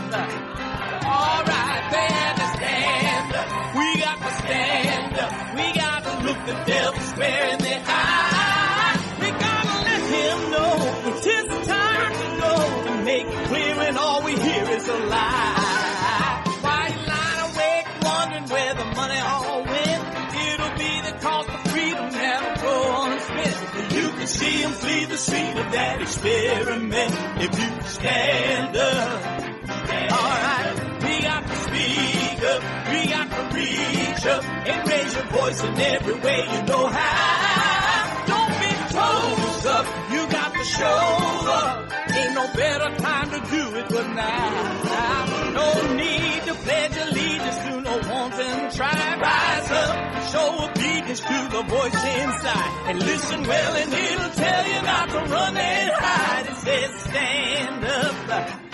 All right, they had to stand up. We got to stand up. We got to look the devil square in the eye. We gotta let him know it's his time to go, and make it clear when all we hear is a lie. Why you lying awake wondering where the money all went? It'll be the cost of freedom that'll go unspent. You can see him flee the scene of that experiment if you stand up. Alright, we got to speak up, we got to reach up, and raise your voice in every way you know how. Don't be toes up, you got to show up. Ain't no better time to do it but now. No need to pledge allegiance to no wanton tribe. Rise up, show obedience to the voice inside, and listen well and it'll tell you not to run and hide. It says stand up.